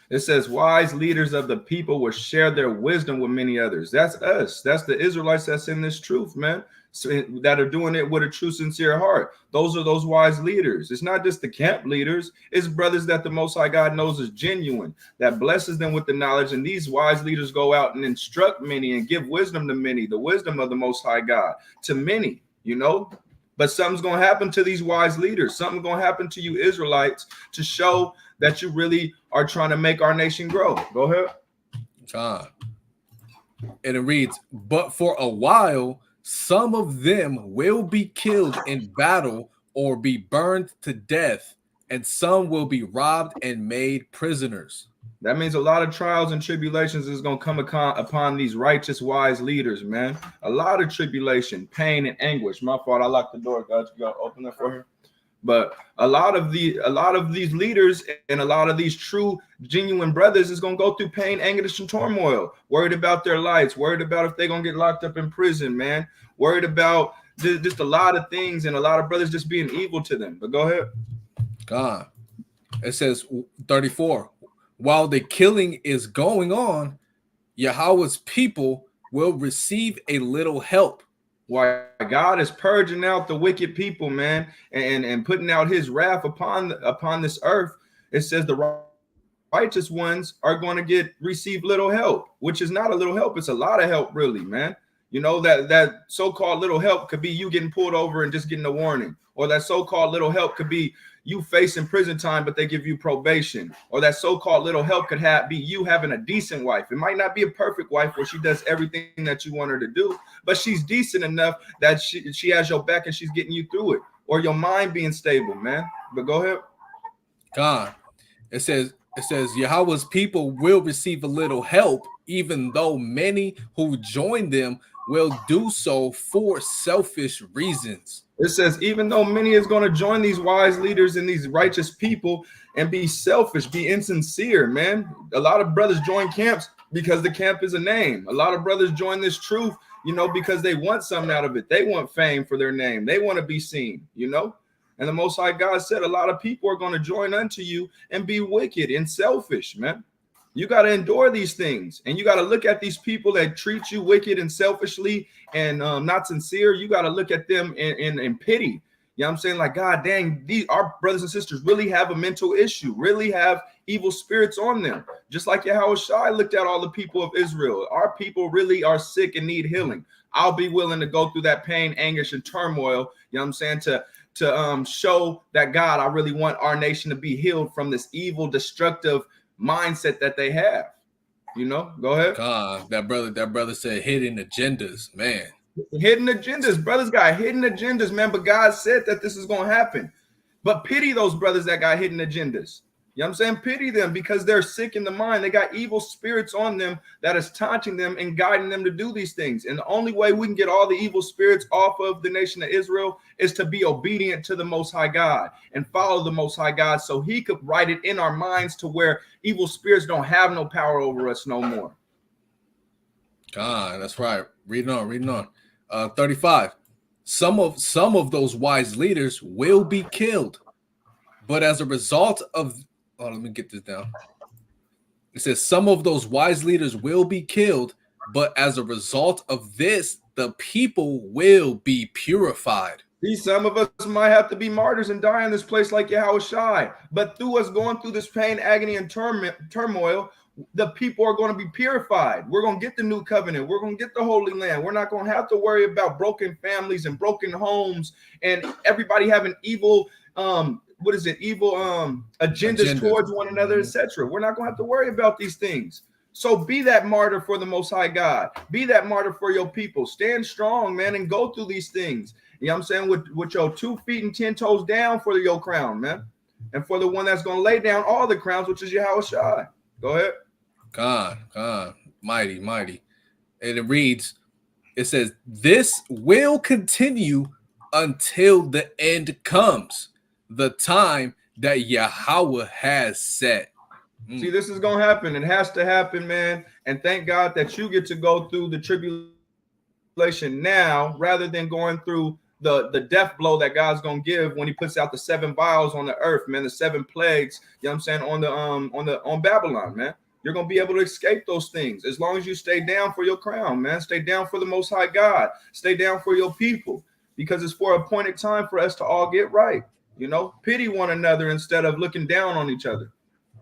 It says wise leaders of the people will share their wisdom with many others. That's us. That's the Israelites that's in this truth, man, so, that are doing it with a true, sincere heart. Those are those wise leaders. It's not just the camp leaders. It's brothers that the Most High God knows is genuine, that blesses them with the knowledge. And these wise leaders go out and instruct many and give wisdom to many, the wisdom of the Most High God to many, you know. But something's going to happen to these wise leaders. Something's going to happen to you Israelites to show that you really are trying to make our nation grow. Go ahead. And it reads, but for a while, some of them will be killed in battle or be burned to death, and some will be robbed and made prisoners. That means a lot of trials and tribulations is going to come upon these righteous, wise leaders, man. A lot of tribulation, pain, and anguish. My fault. I locked the door. God, you got to open it for her. But a lot of these leaders and a lot of these true, genuine brothers is going to go through pain, anguish, and turmoil. Worried about their lives. Worried about if they're going to get locked up in prison, man. Worried about just a lot of things, and a lot of brothers just being evil to them. But go ahead. It says 34. While the killing is going on, Yahweh's people will receive a little help. Why God is purging out the wicked people, man, and putting out his wrath upon this earth. It says the righteous ones are going to receive little help, which is not a little help. It's a lot of help, really, man. You know, that so-called little help could be you getting pulled over and just getting a warning, or that so-called little help could be you facing prison time, but they give you probation, or that so-called little help could be you having a decent wife. It might not be a perfect wife where she does everything that you want her to do, but she's decent enough that she has your back and she's getting you through it, or your mind being stable, man. But go ahead. It says Yahweh's people will receive a little help, even though many who join them will do so for selfish reasons. It says, even though many is going to join these wise leaders and these righteous people and be selfish, be insincere, man. A lot of brothers join camps because the camp is a name. A lot of brothers join this truth, you know, because they want something out of it. They want fame for their name. They want to be seen, you know. And the Most High God said a lot of people are going to join unto you and be wicked and selfish, man. You got to endure these things, and you got to look at these people that treat you wicked and selfishly and not sincere. You got to look at them in pity. You know what I'm saying? Like, God dang, our brothers and sisters really have a mental issue, really have evil spirits on them. Just like Yahushua looked at all the people of Israel. Our people really are sick and need healing. I'll be willing to go through that pain, anguish, and turmoil, you know what I'm saying, to show that, God, I really want our nation to be healed from this evil, destructive mindset that they have. You know, go ahead. God, that brother said hidden agendas, man. Hidden agendas. Brothers got hidden agendas, man. But God said that this is going to happen. But pity those brothers that got hidden agendas. You know what I'm saying? Pity them because they're sick in the mind. They got evil spirits on them that is taunting them and guiding them to do these things. And the only way we can get all the evil spirits off of the nation of Israel is to be obedient to the Most High God and follow the Most High God, so he could write it in our minds to where evil spirits don't have no power over us no more. God, that's right. Reading on. 35. Some of those wise leaders will be killed, but as a result of let me get this down. It says some of those wise leaders will be killed, but as a result of this, the people will be purified. See, some of us might have to be martyrs and die in this place like Yahushua, but through us going through this pain, agony, and turmoil, the people are going to be purified. We're going to get the new covenant. We're going to get the Holy Land. We're not going to have to worry about broken families and broken homes and everybody having evil agendas towards one another, etc. We're not going to have to worry about these things. So be that martyr for the Most High God. Be that martyr for your people. Stand strong, man, and go through these things. You know what I'm saying? With your 2 feet and 10 toes down for your crown, man. And for the one that's going to lay down all the crowns, which is Yahushua. Go ahead. God, mighty. And it reads, it says, this will continue until the end comes, the time that Yahweh has set. See, this is gonna happen. It has to happen, man. And thank God that you get to go through the tribulation now, rather than going through the death blow that God's gonna give when He puts out the 7 vials on the earth, man. The 7 plagues. You know what I'm saying, on Babylon, man. You're gonna be able to escape those things as long as you stay down for your crown, man. Stay down for the Most High God. Stay down for your people, because it's for appointed time for us to all get right. You know, pity one another instead of looking down on each other.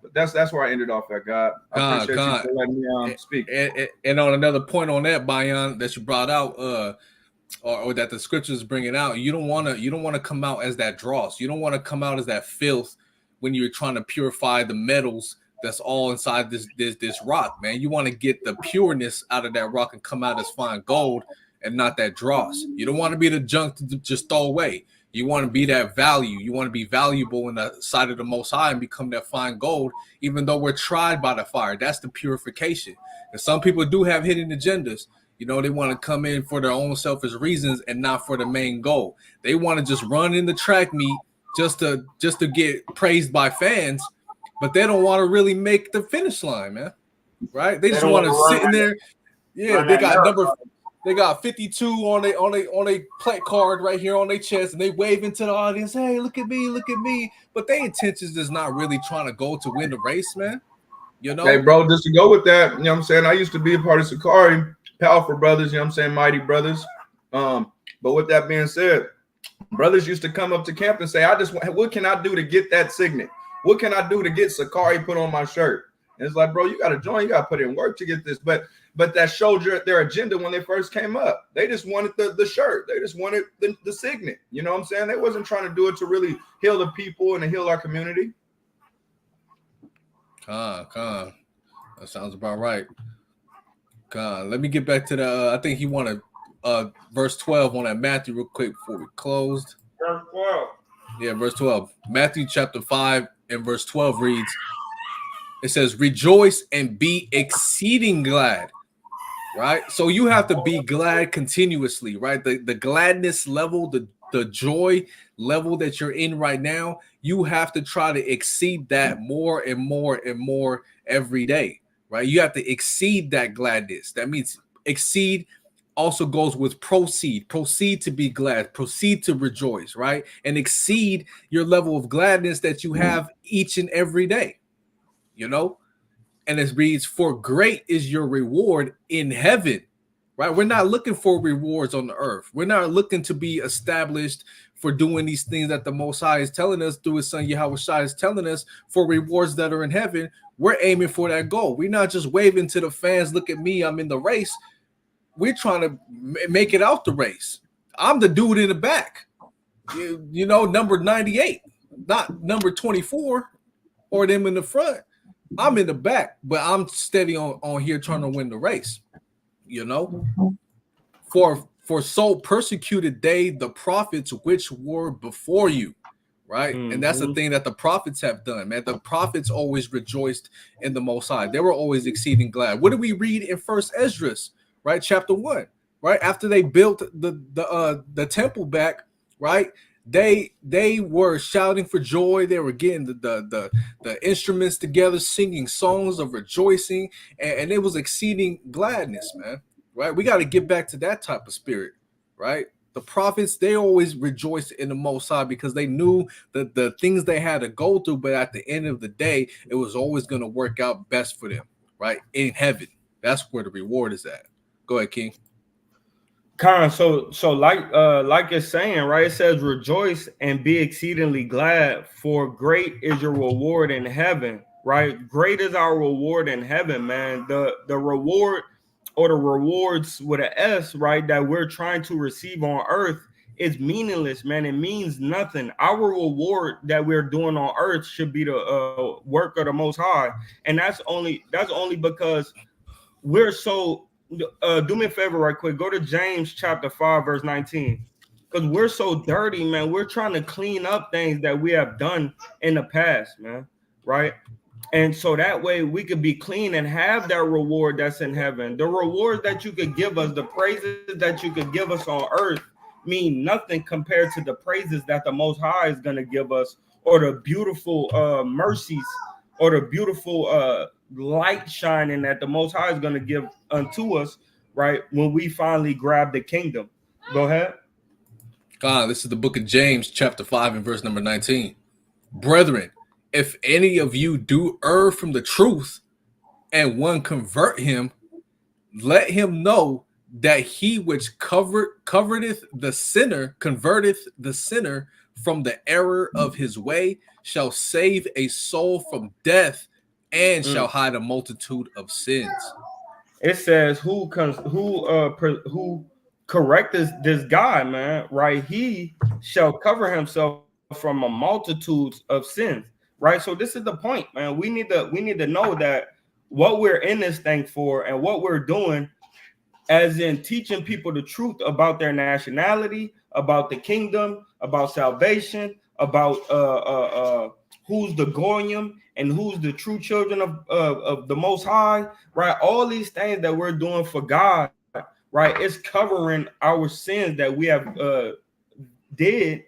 But that's where I ended off at, God. I appreciate you for letting me speak. And on another point on that, Bayan, that you brought out, or that the scriptures is bringing out, you don't want to come out as that dross. You don't want to come out as that filth when you're trying to purify the metals that's all inside this rock, man. You want to get the pureness out of that rock and come out as fine gold and not that dross. You don't want to be the junk to just throw away. You want to be that value. You want to be valuable in the sight of the Most High and become that fine gold, even though we're tried by the fire. That's the purification. And some people do have hidden agendas. You know, they want to come in for their own selfish reasons and not for the main goal. They want to just run in the track meet just to get praised by fans, but they don't want to really make the finish line, man. Right? They just want to sit in there. Yeah, they got 52 on a plate card right here on their chest, and they wave into the audience, hey, look at me, look at me. But their intentions is not really trying to go to win the race, man. You know? Hey, bro, just to go with that, you know what I'm saying? I used to be a part of Sakari, powerful brothers, you know what I'm saying? Mighty brothers. But with that being said, brothers used to come up to camp and say, what can I do to get that signet? What can I do to get Sakari put on my shirt? And it's like, bro, you got to join. You got to put in work to get this. But that showed their agenda when they first came up. They just wanted the shirt. They just wanted the signet. You know what I'm saying? They wasn't trying to do it to really heal the people and to heal our community. That sounds about right. Let me get back to the, I think he wanted verse 12 on that Matthew real quick before we closed. Verse 12. Yeah, verse 12. Matthew chapter 5 and verse 12 reads, it says, rejoice and be exceeding glad. Right? So you have to be glad continuously, right? The gladness level, the joy level that you're in right now, you have to try to exceed that more and more and more every day, right? You have to exceed that gladness. That means exceed also goes with proceed to be glad, proceed to rejoice, right? And exceed your level of gladness that you have each and every day, you know? And it reads, for great is your reward in heaven, right? We're not looking for rewards on the earth. We're not looking to be established for doing these things that the Most High is telling us, through his son Yahweh Shai is telling us, for rewards that are in heaven. We're aiming for that goal. We're not just waving to the fans, look at me, I'm in the race. We're trying to make it out the race. I'm the dude in the back, you know, number 98, not number 24 or them in the front. I'm in the back, but I'm steady on here trying to win the race, you know. For so persecuted they the prophets which were before you, right? Mm-hmm. And that's the thing that the prophets have done, man. The prophets always rejoiced in the Most High. They were always exceeding glad. What do we read in First Esdras, right? Chapter 1, right? After they built the temple back, right? They were shouting for joy. They were getting the instruments together, singing songs of rejoicing, and it was exceeding gladness, man. Right? We got to get back to that type of spirit, right? The prophets, they always rejoiced in the Most High because they knew that the things they had to go through, but at the end of the day, it was always going to work out best for them, right? In heaven, that's where the reward is at. Go ahead, King. So like it's saying, right? It says, rejoice and be exceedingly glad, for great is your reward in heaven, right? Great is our reward in heaven, man. The reward, or the rewards with an S, right, that we're trying to receive on earth is meaningless, man. It means nothing. Our reward that we're doing on earth should be the work of the Most High, and that's only because we're so. Do me a favor right quick. Go to James chapter 5, verse 19. Because we're so dirty, man. We're trying to clean up things that we have done in the past, man. Right? And so that way we could be clean and have that reward that's in heaven. The rewards that you could give us, the praises that you could give us on earth, mean nothing compared to the praises that the Most High is going to give us, or the beautiful mercies, or the beautiful light shining that the Most High is going to give unto us, right, when we finally grab the kingdom. Go ahead. This is the book of James, chapter 5, and verse number 19. Brethren, if any of you do err from the truth, and one convert him, let him know that he which converteth the sinner from the error of his way shall save a soul from death and shall hide a multitude of sins. It says who correct this guy, man, right? He shall cover himself from a multitude of sins, right? So this is the point, man. We need to know that what we're in this thing for and what we're doing, as in teaching people the truth about their nationality, about the kingdom, about salvation, about who's the goyim and who's the true children of the Most High, right? All these things that we're doing for God, right? It's covering our sins that we have did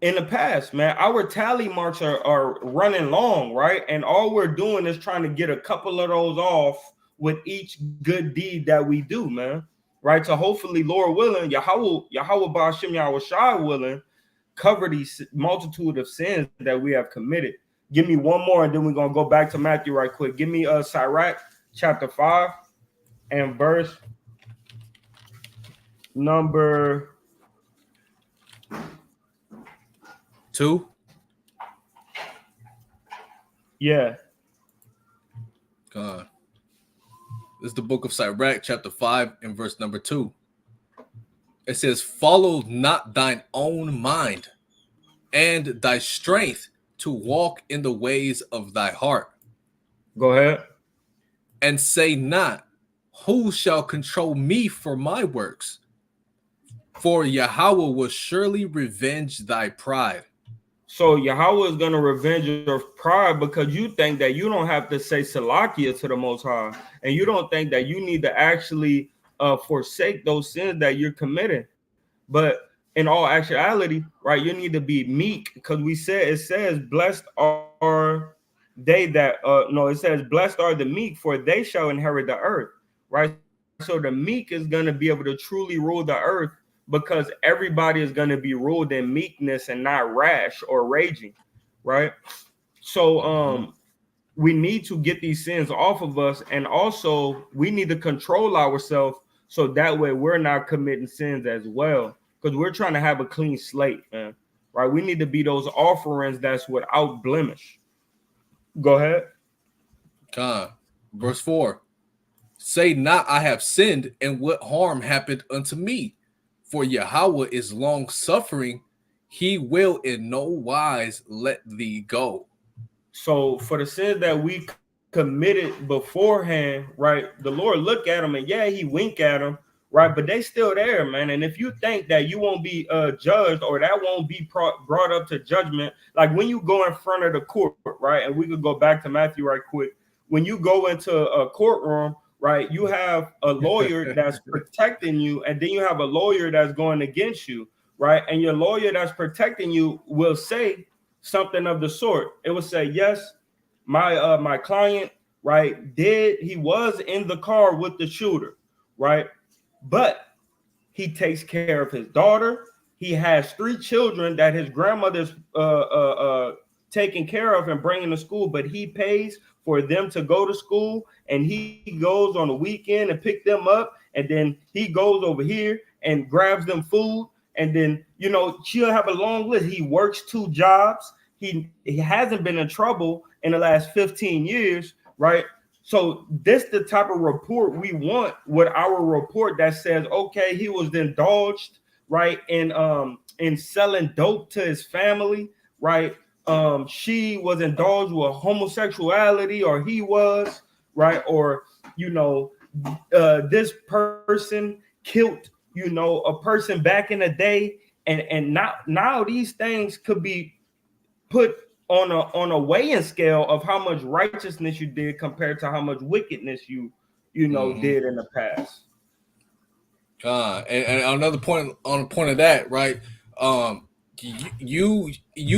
in the past, man. Our tally marks are running long, right? And all we're doing is trying to get a couple of those off with each good deed that we do, man. Right? So hopefully, Lord willing, Yahweh Ba'ashem Yahushua willing, cover these multitude of sins that we have committed. Give me one more, and then we're gonna go back to Matthew right quick. Give me Sirach chapter 5 and verse number 2. Yeah. God. This is the book of Sirach, chapter 5, and verse number 2. It says, follow not thine own mind and thy strength to walk in the ways of thy heart. Go ahead. And say not, who shall control me for my works? For Yahweh will surely revenge thy pride. So Yahweh is going to revenge your pride because you think that you don't have to say Salakia to the Most High, and you don't think that you need to actually forsake those sins that you're committing. But in all actuality, right, you need to be meek, because it says blessed are they that it says blessed are the meek, for they shall inherit the earth, right? So the meek is going to be able to truly rule the earth, because everybody is going to be ruled in meekness and not rash or raging, right? So we need to get these sins off of us, and also we need to control ourselves so that way we're not committing sins as well, because we're trying to have a clean slate, man, right? We need to be those offerings that's without blemish. Go ahead. Verse 4. Say not, I have sinned, and what harm happened unto me? For Yahweh is long suffering, he will in no wise let thee go. So for the sins that we committed beforehand, right, the Lord look at them and he wink at them, right, but they still there, man. And if you think that you won't be judged, or that won't be brought up to judgment, like when you go in front of the court, right, and we could go back to Matthew right quick. When you go into a courtroom, right, you have a lawyer that's protecting you, and then you have a lawyer that's going against you, right? And your lawyer that's protecting you will say something of the sort. It will say, yes, my client, right, he was in the car with the shooter, right? But he takes care of his daughter. He has 3 children that his grandmother's taking care of and bringing to school, but he pays for them to go to school, and he goes on the weekend and pick them up, and then he goes over here and grabs them food, and then she'll have a long list. He works 2 jobs. He hasn't been in trouble in the last 15 years, right? So this the type of report we want, with our report that says, okay, he was indulged, right, in selling dope to his family, right? She was indulged with homosexuality, or he was, right? Or this person killed a person back in the day, and now these things could be put on a weighing scale of how much righteousness you did compared to how much wickedness you did in the past. And another point on the point of that, right? You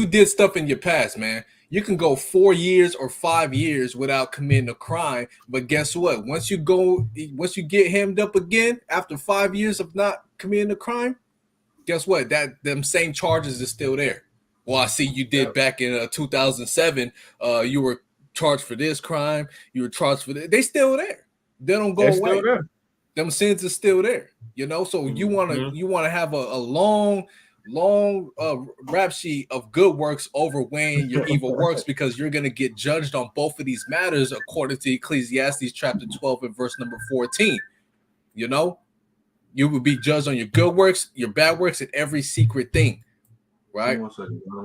did stuff in your past, man. You can go 4 years or 5 years without committing a crime, but guess what? Once you get hemmed up again after 5 years of not committing a crime, guess what? That them same charges is still there. Well, I see you did back in 2007. You were charged for this crime. You were charged for this. They still there. They don't go They're away. still there. Them sins are still there. So you wanna have a long rap sheet of good works overweighing your evil works, because you're gonna get judged on both of these matters according to Ecclesiastes chapter 12 and verse number 14. You will be judged on your good works, your bad works, and every secret thing. Right?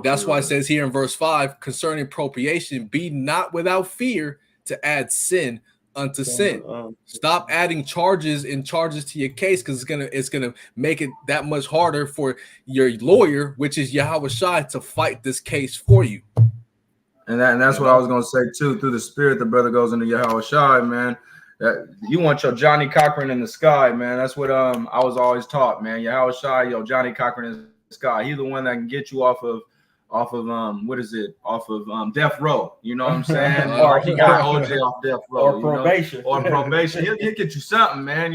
That's why it says here in verse 5 concerning appropriation, be not without fear to add sin unto sin. Stop adding charges to your case, because it's gonna make it that much harder for your lawyer, which is Yahweh Shai, to fight this case for you. And that's what I was gonna say too. Through the Spirit, the brother goes into Yahweh Shai, man. That you want your Johnny Cochran in the sky, man. That's what I was always taught, man. Yahweh Shai, Johnny Cochran in the sky. He's the one that can get you off of what is it? Off of death row. You know what I'm saying? Or he got OJ off death row. Or probation. Or probation. He'll get you something, man.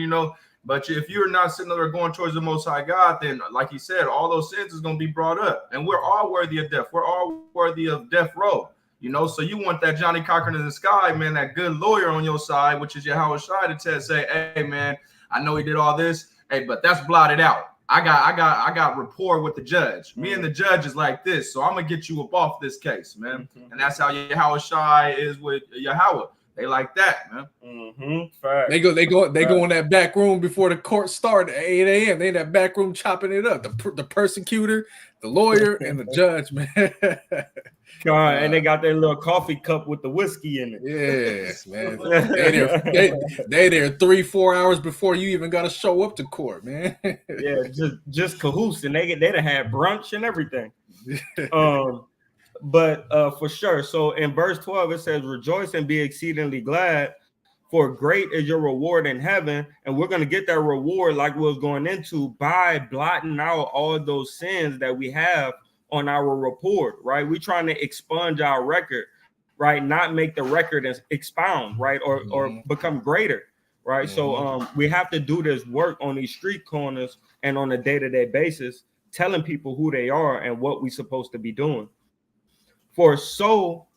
But if you're not sitting there going towards the Most High God, then, like he said, all those sins is going to be brought up. And we're all worthy of death. We're all worthy of death row. So you want that Johnny Cochran in the sky, man, that good lawyer on your side, which is Yahweh Shai, to say, hey, man, I know he did all this. Hey, but that's blotted out. I got rapport with the judge. Me and the judge is like this, so I'm gonna get you up off this case, man. And that's how Yahweh Shai is with Yahweh. They like that, man. They go in that back room before the court started at 8 a.m. They in that back room chopping it up. The persecutor, the lawyer, and the judge, man. And they got their little coffee cup with the whiskey in it. Yes, man. They there 3-4 hours before you even got to show up to court, man. Yeah, just cahoots, and they done had brunch and everything. But for sure. So in verse 12 it says, "Rejoice and be exceedingly glad, for great is your reward in heaven." And we're gonna get that reward, like we was going into, by blotting out all those sins that we have on our report, right? We're trying to expunge our record, right? Not make the record expound, right? Or become greater, right? So we have to do this work on these street corners and on a day-to-day basis, telling people who they are and what we're supposed to be doing. For so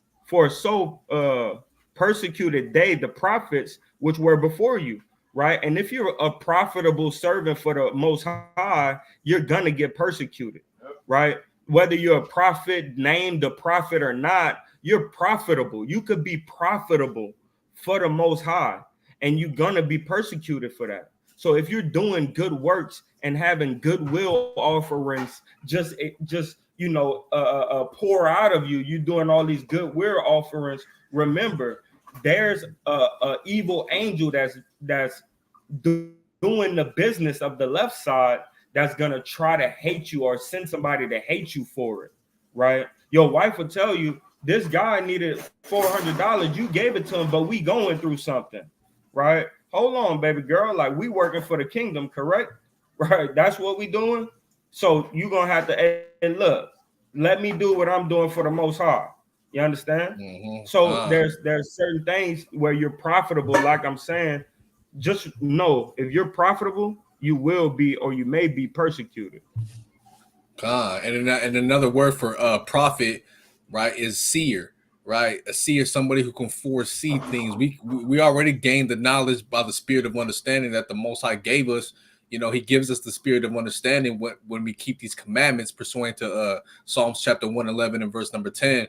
persecuted they, the prophets which were before you, right? And if you're a profitable servant for the Most High, you're gonna get persecuted, right? Whether you're a prophet, named a prophet or not, you're profitable. You could be profitable for the Most High, and you're gonna be persecuted for that. So if you're doing good works and having goodwill offerings, just pour out of you, you're doing all these goodwill offerings. Remember, there's a evil angel that's doing the business of the left side, that's gonna try to hate you or send somebody to hate you for it, right? Your wife will tell you, this guy needed $400, you gave it to him, but we going through something, right? Hold on, baby girl, like we working for the kingdom, correct? Right? That's what we doing. So you're gonna have to, hey, look, let me do what I'm doing for the Most High. You understand? So there's certain things where you're profitable, like I'm saying. Just know, if you're profitable, you will be, or you may be, persecuted. And another word for prophet, right, is seer, right? A seer, somebody who can foresee things. We already gained the knowledge by the spirit of understanding that the Most High gave us. He gives us the spirit of understanding when we keep these commandments pursuant to Psalms chapter 111 and verse number 10.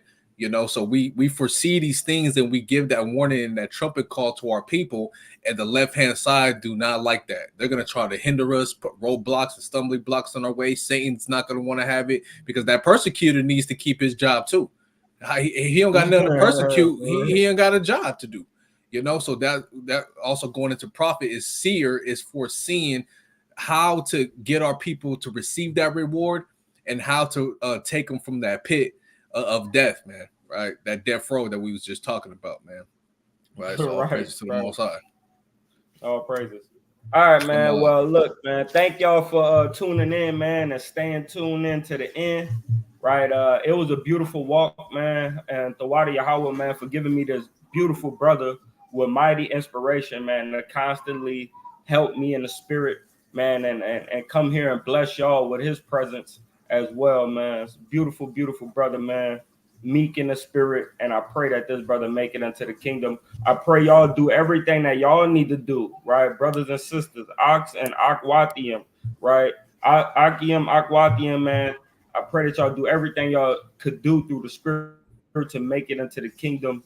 So we foresee these things, and we give that warning and that trumpet call to our people, and the left-hand side do not like that. They're going to try to hinder us, put roadblocks and stumbling blocks on our way. Satan's not going to want to have it, because that persecutor needs to keep his job too. He don't got nothing to persecute. He ain't got a job to do. So that also going into prophet is seer, is foreseeing how to get our people to receive that reward and how to take them from that pit of death, man, right? That death row that we was just talking about, man. Right. So all praises to the Most High. All praises. All right, And, man. Well, look, man. Thank y'all for tuning in, man, and staying tuned in to the end. Right. It was a beautiful walk, man. And Tawada Yahweh, man, for giving me this beautiful brother with mighty inspiration, man, to constantly help me in the spirit, man, and come here and bless y'all with his presence as well, man. It's a beautiful, beautiful brother, man. Meek in the spirit, and I pray that this brother make it into the kingdom. I pray y'all do everything that y'all need to do, right, brothers and sisters, Ox and Akwathium, right, Akim, Akwathium, man. I pray that y'all do everything y'all could do through the spirit to make it into the kingdom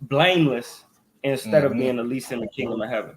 blameless instead of being the least in the kingdom of heaven.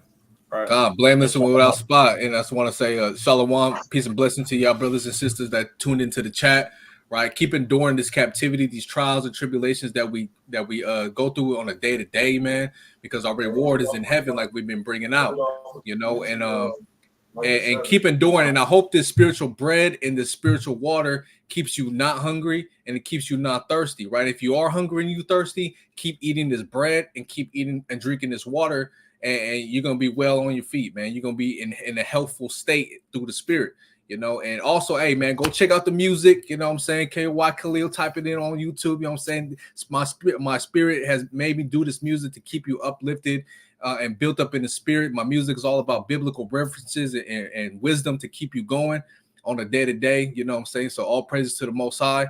Right. Blameless and without spot. And I just want to say, Shalom, peace and blessing to y'all brothers and sisters that tuned into the chat. Right, keep enduring this captivity, these trials and tribulations that we go through on a day to day, man. Because our reward is in heaven, like we've been bringing out, you know, and keep enduring. And I hope this spiritual bread and this spiritual water keeps you not hungry and it keeps you not thirsty. Right, if you are hungry and you thirsty, keep eating this bread and keep eating and drinking this water. And you're gonna be well on your feet, man. You're gonna be in a healthful state through the spirit, you know. And also, hey, man, go check out the music. You know what I'm saying? K.O.Y Khalil, type it in on YouTube. You know what I'm saying? My spirit has made me do this music to keep you uplifted and built up in the spirit. My music is all about biblical references and wisdom to keep you going on a day to day. You know what I'm saying? So all praises to the Most High.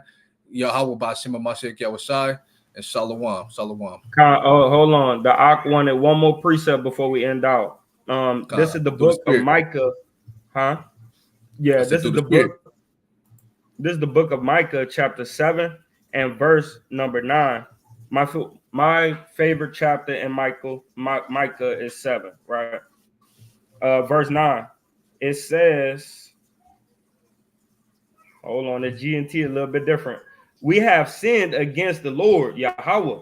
Yahweh B'Shem Mashiach Yahushai. And Shalom. Hold on. The Ak wanted one more precept before we end out. This is the book of Micah. Huh? Yeah, this is the book. This is the book of Micah, chapter 7 and verse number 9. My favorite chapter in Micah is 7, right? Verse 9. It says, hold on, the G and T is a little bit different. We have sinned against the Lord, Yahweh.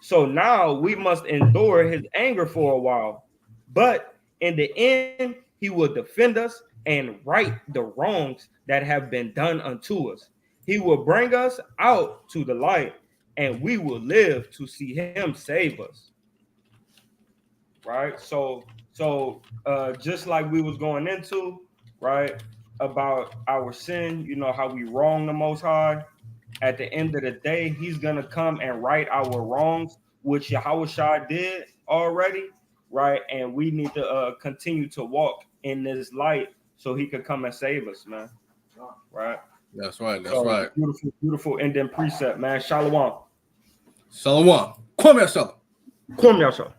So now we must endure his anger for a while. But in the end, he will defend us and right the wrongs that have been done unto us. He will bring us out to the light, and we will live to see him save us. Right? So just like we was going into, right, about our sin, you know, how we wrong the Most High. At the end of the day, he's going to come and right our wrongs, which Yahushua did already, right? And we need to continue to walk in this light so he could come and save us, man. Right? That's right. That's right. Beautiful, beautiful ending precept, man. Shalom. Shalom. Come here, shalom. Come here, shalom.